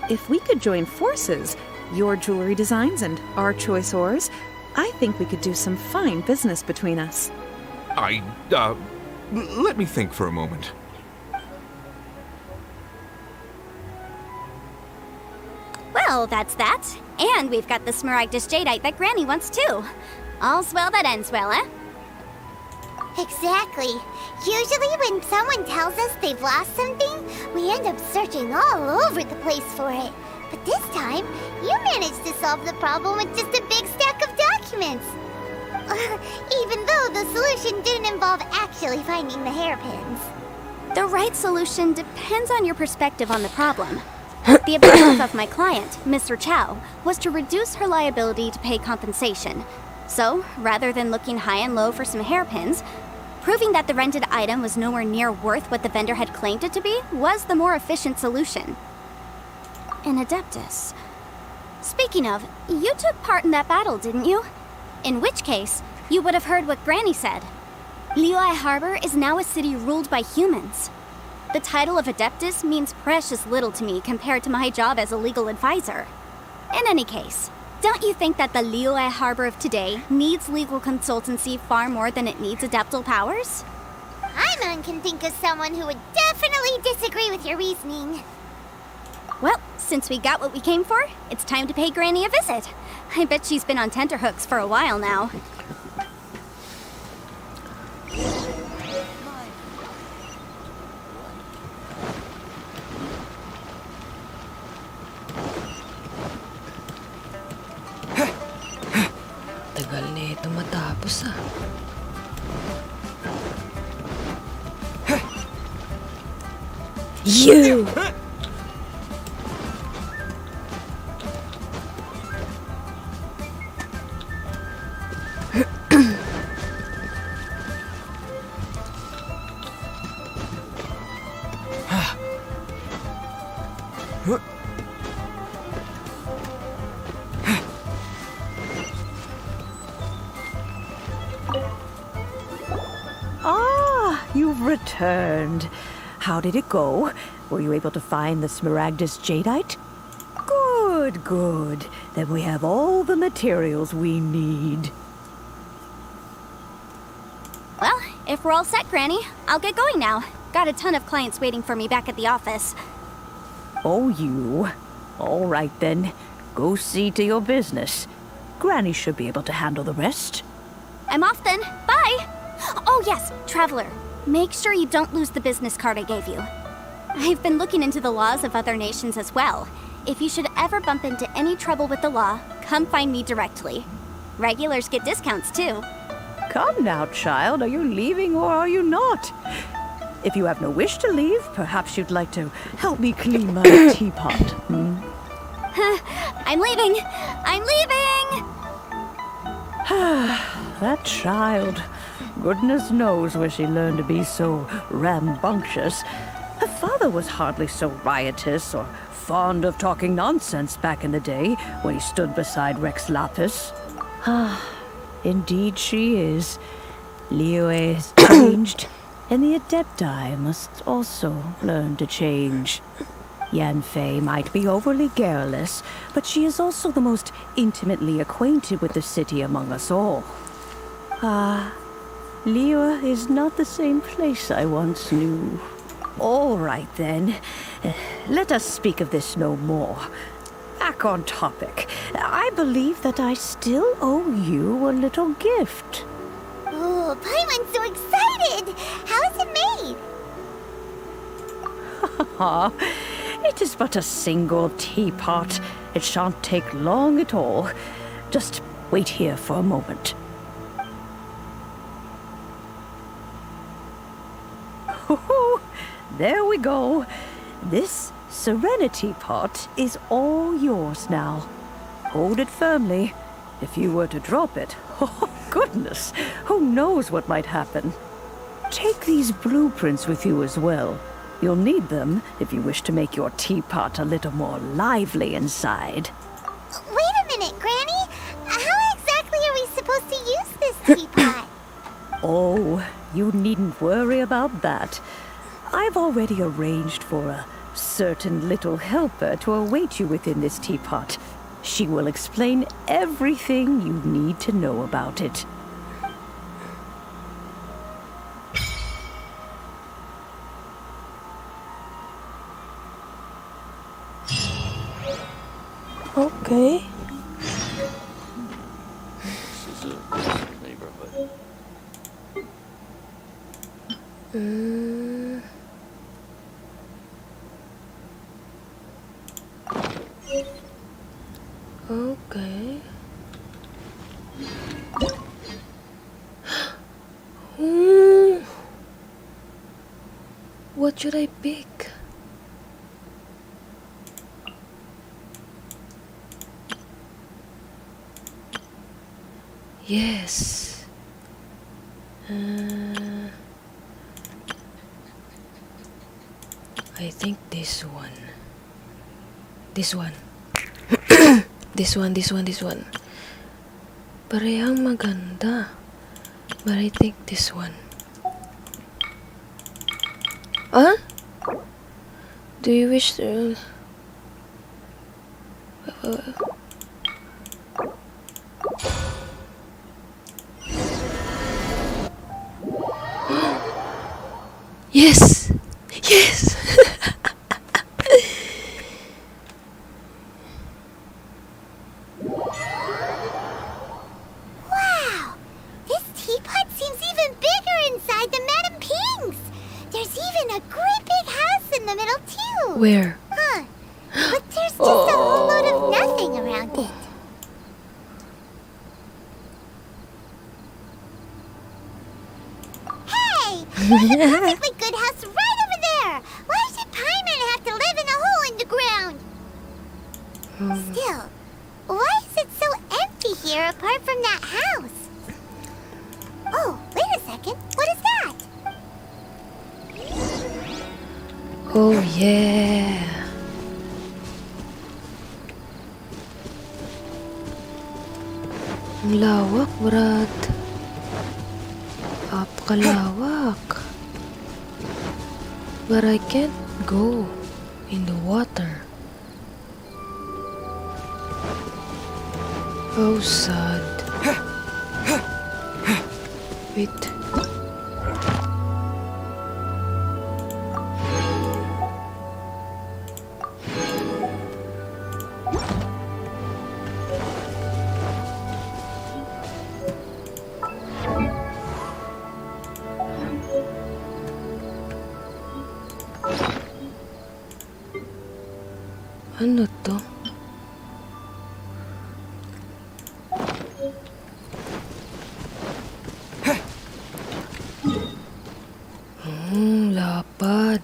If we could join forces, your jewelry designs and our choice ores, I think we could do some fine business between us. Let me think for a moment. Well, that's that. And we've got the Smaragdus jadeite that Granny wants too. All's well that ends well, eh? Exactly. Usually when someone tells us they've lost something, we end up searching all over the place for it. But this time, you managed to solve the problem with just a big stack of documents. Even though the solution didn't involve actually finding the hairpins. The right solution depends on your perspective on the problem. The objective of my client, Mr. Chow, was to reduce her liability to pay compensation. So, rather than looking high and low for some hairpins, proving that the rented item was nowhere near worth what the vendor had claimed it to be was the more efficient solution. An Adeptus. Speaking of, you took part in that battle, didn't you? In which case, you would have heard what Granny said. Liyue Harbor is now a city ruled by humans. The title of Adeptus means precious little to me compared to my job as a legal advisor. In any case, don't you think that the Liyue Harbor of today needs legal consultancy far more than it needs adeptal powers? Paimon can think of someone who would definitely disagree with your reasoning. Well, since we got what we came for, it's time to pay Granny a visit. I bet she's been on tenterhooks for a while now. Tagal na ito matapos ah. You! Ah, you've returned. How did it go? Were you able to find the Smaragdus jadeite? Good, good. Then we have all the materials we need. Well, if we're all set, Granny, I'll get going now. Got a ton of clients waiting for me back at the office. Oh, you. All right, then. Go see to your business. Granny should be able to handle the rest. I'm off then. Bye! Oh yes, Traveler. Make sure you don't lose the business card I gave you. I've been looking into the laws of other nations as well. If you should ever bump into any trouble with the law, come find me directly. Regulars get discounts too. Come now, child. Are you leaving or are you not? If you have no wish to leave, perhaps you'd like to help me clean my teapot. I'm leaving! I'm leaving! That child. Goodness knows where she learned to be so rambunctious. Her father was hardly so riotous or fond of talking nonsense back in the day when he stood beside Rex Lapis. Indeed she is. Liyue has changed, and the Adepti must also learn to change. Yanfei might be overly garrulous, but she is also the most intimately acquainted with the city among us all. Liyue is not the same place I once knew. All right, then. Let us speak of this no more. Back on topic. I believe that I still owe you a little gift. Oh, Paimon's so excited! How is it made? It is but a single teapot. It shan't take long at all. Just wait here for a moment. There we go. This Serenity Pot is all yours now. Hold it firmly. If you were to drop it, oh goodness, who knows what might happen. Take these blueprints with you as well. You'll need them if you wish to make your teapot a little more lively inside. Wait a minute, Granny. How exactly are we supposed to use this teapot? Oh, you needn't worry about that. I've already arranged for a certain little helper to await you within this teapot. She will explain everything you need to know about it. Okay. This is a neighborhood. Okay. What should I pick? Yes. I think this one. This one. This one. Parehang maganda. But I think this one. Huh? Do you wish to... Yes! Yes! Wow! This teapot seems even bigger inside than Madame Ping's! There's even a great big house in the middle, too! Where? Huh. But there's just a whole load of nothing around it. Hey! There's a perfectly good house right over there! Why should Paimon have to live in a hole in the ground? Still, why is it so empty here apart from that house? Oh, wait a second. What is that? Oh yeah. Ang lawak, Brad. Apakalawak. But I can't go in the water. Oh, sad. Wait. Ano to? Lapad.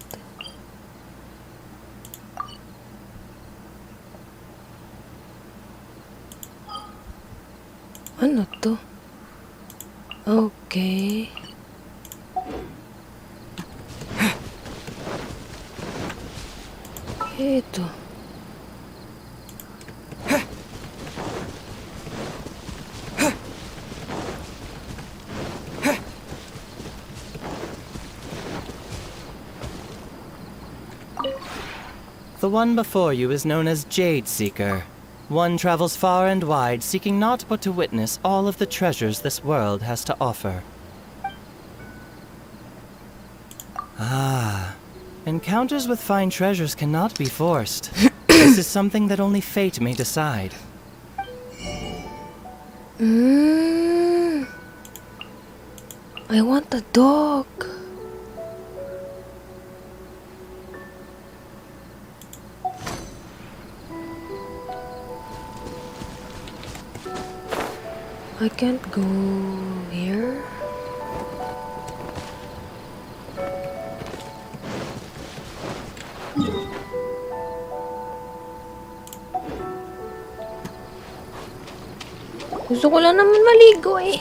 Ano to? Okay. Ito. The one before you is known as Jade Seeker. One travels far and wide, seeking naught but to witness all of the treasures this world has to offer. Ah, encounters with fine treasures cannot be forced. This is something that only fate may decide. I want a dog. I can't go here. Gusto ko lang naman maligo eh.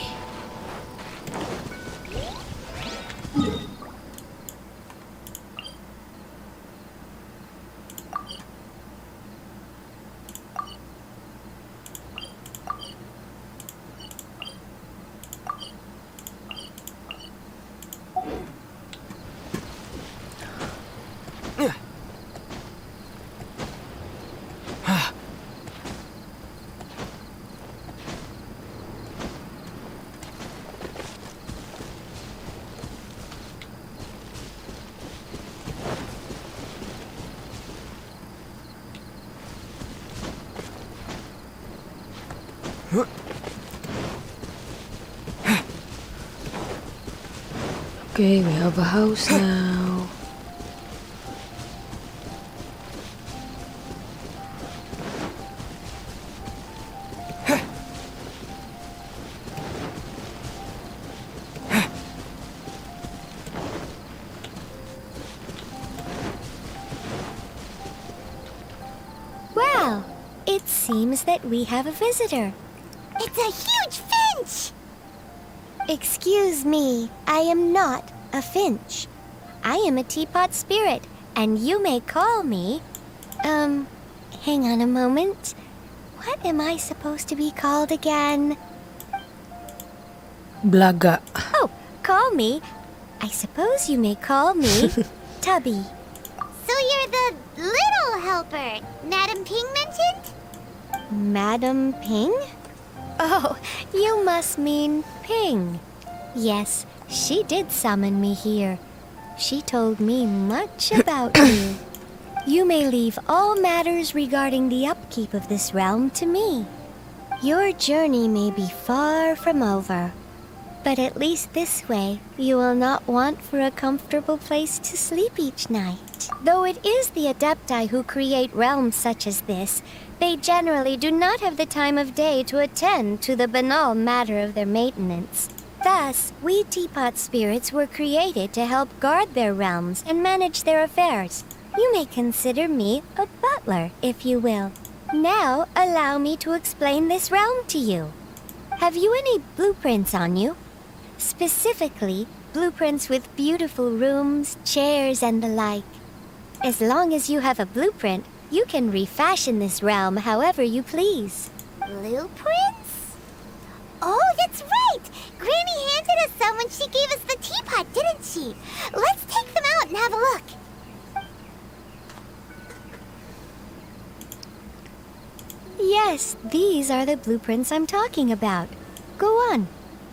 Okay, we have a house now. Well, it seems that we have a visitor. It's a huge finch! Excuse me, I am not a finch. I am a teapot spirit, and you may call me... hang on a moment. What am I supposed to be called again? Blaga. Oh, call me. I suppose you may call me Tubby. So you're the little helper Madam Ping mentioned? Madam Ping? Oh, you must mean Ping. Yes, she did summon me here. She told me much about you. You may leave all matters regarding the upkeep of this realm to me. Your journey may be far from over, but at least this way you will not want for a comfortable place to sleep each night. Though it is the Adepti who create realms such as this, they generally do not have the time of day to attend to the banal matter of their maintenance. Thus, we Teapot spirits were created to help guard their realms and manage their affairs. You may consider me a butler, if you will. Now, allow me to explain this realm to you. Have you any blueprints on you? Specifically, blueprints with beautiful rooms, chairs, and the like. As long as you have a blueprint, you can refashion this realm however you please. Blueprints? Oh, that's right! Granny handed us some when she gave us the teapot, didn't she? Let's take them out and have a look. Yes, these are the blueprints I'm talking about. Go on,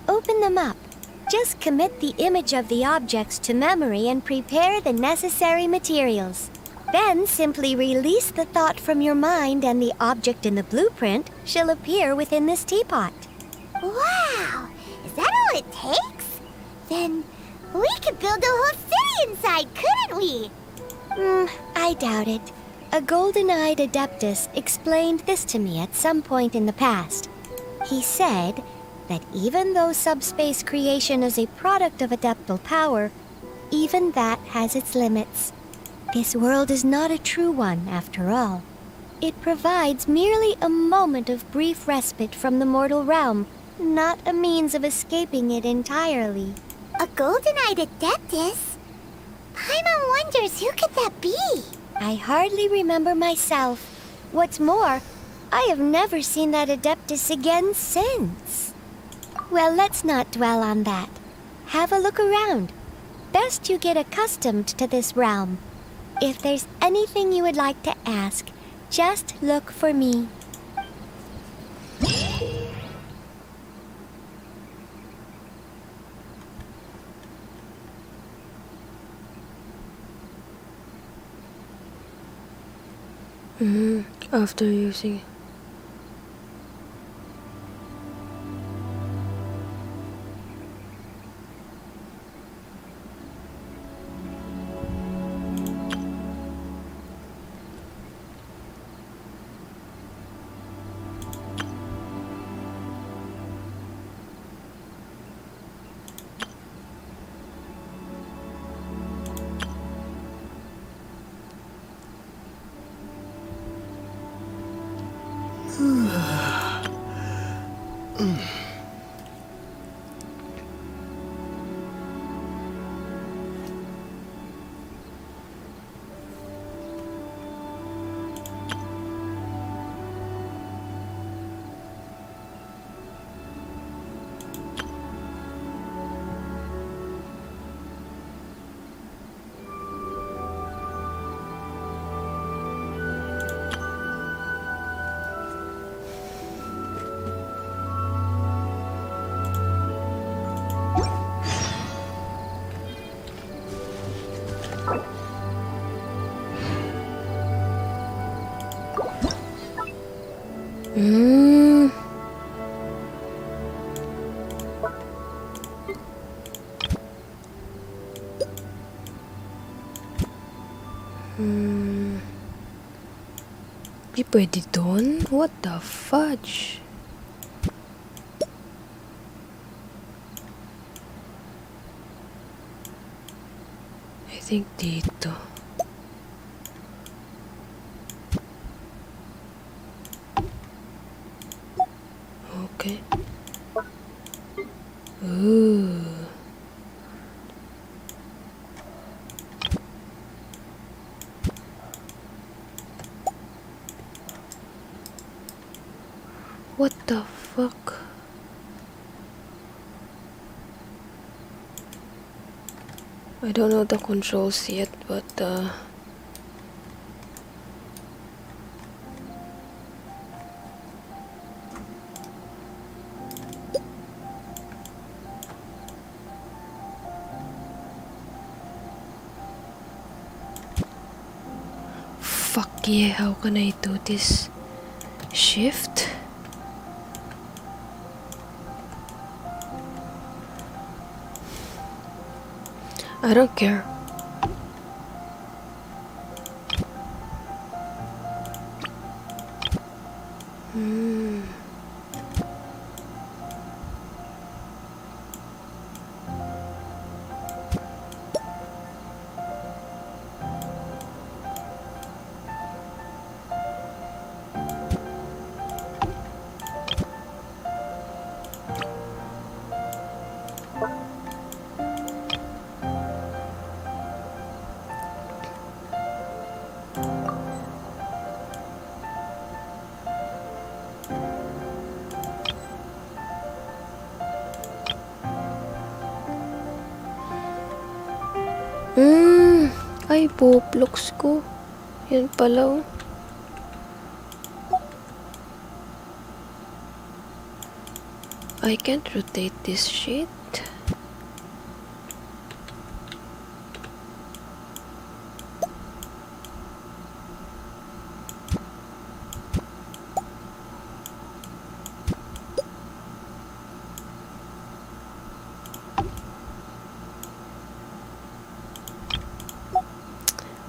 open them up. Just commit the image of the objects to memory and prepare the necessary materials. Then simply release the thought from your mind and the object in the blueprint shall appear within this teapot. Wow! Is that all it takes? Then we could build a whole city inside, couldn't we? I doubt it. A golden-eyed adeptus explained this to me at some point in the past. He said that even though subspace creation is a product of adeptal power, even that has its limits. This world is not a true one, after all. It provides merely a moment of brief respite from the mortal realm, not a means of escaping it entirely. A golden-eyed adeptus? Paimon wonders who could that be? I hardly remember myself. What's more, I have never seen that adeptus again since. Well, let's not dwell on that. Have a look around. Best you get accustomed to this realm. If there's anything you would like to ask, just look for me. After using. Di pwede doon? What the fudge? I think dito. Okay. Ooh. What the fuck? I don't know the controls yet, but fuck yeah, how can I do this? Shift? I don't care. Ay, boploks ko. Yan pala, oh. I can't rotate this shit.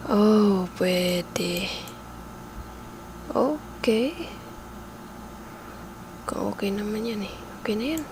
Oh, pwede. Okay. Okay naman yan eh. Okay na yan.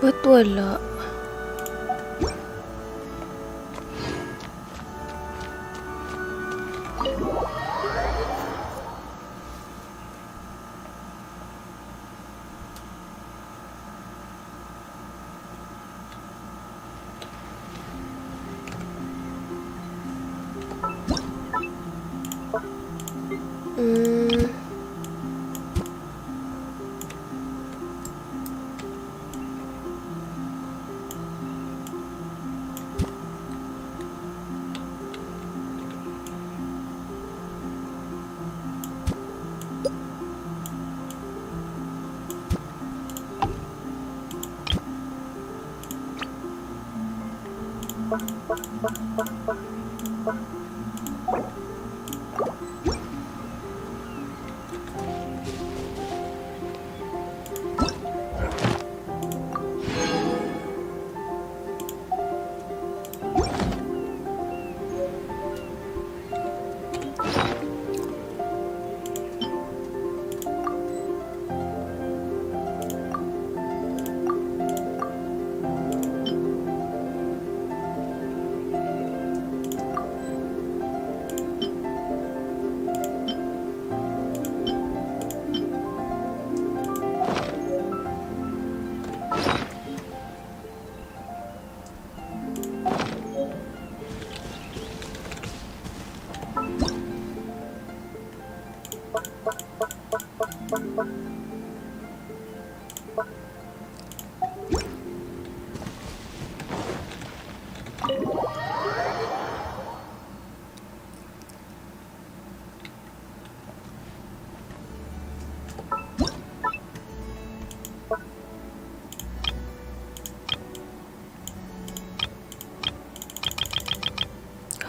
Ba't wala?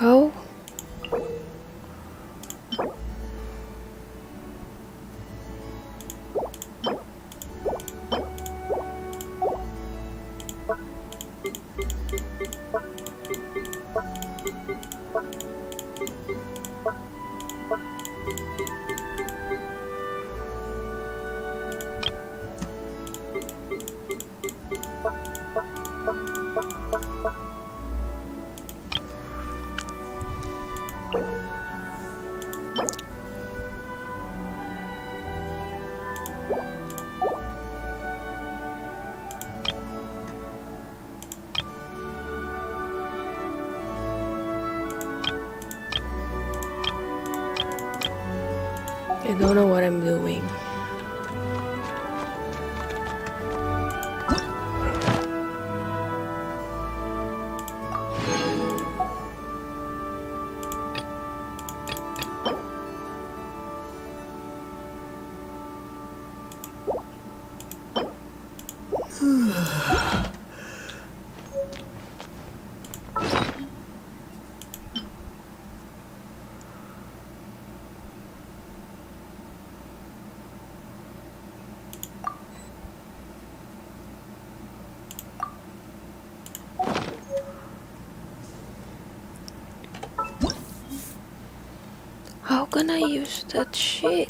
How? I don't know what I'm doing. How can I use that shit?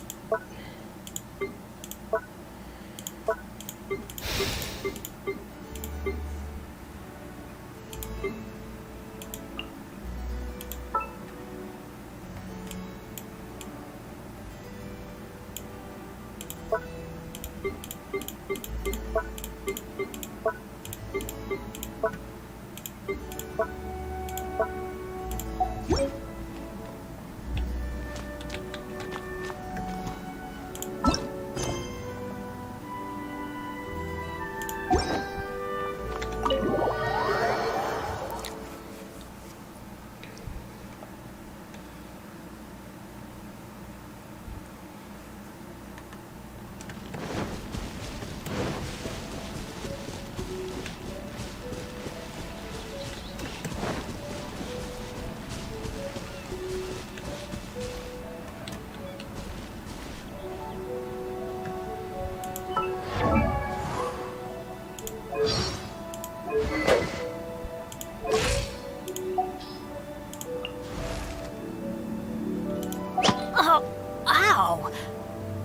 Oh, ow!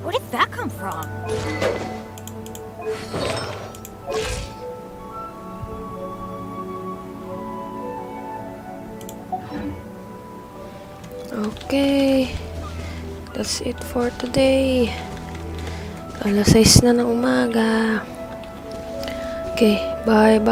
Where did that come from? Okay. That's it for today. Alas 6 na ng umaga. Okay, bye-bye.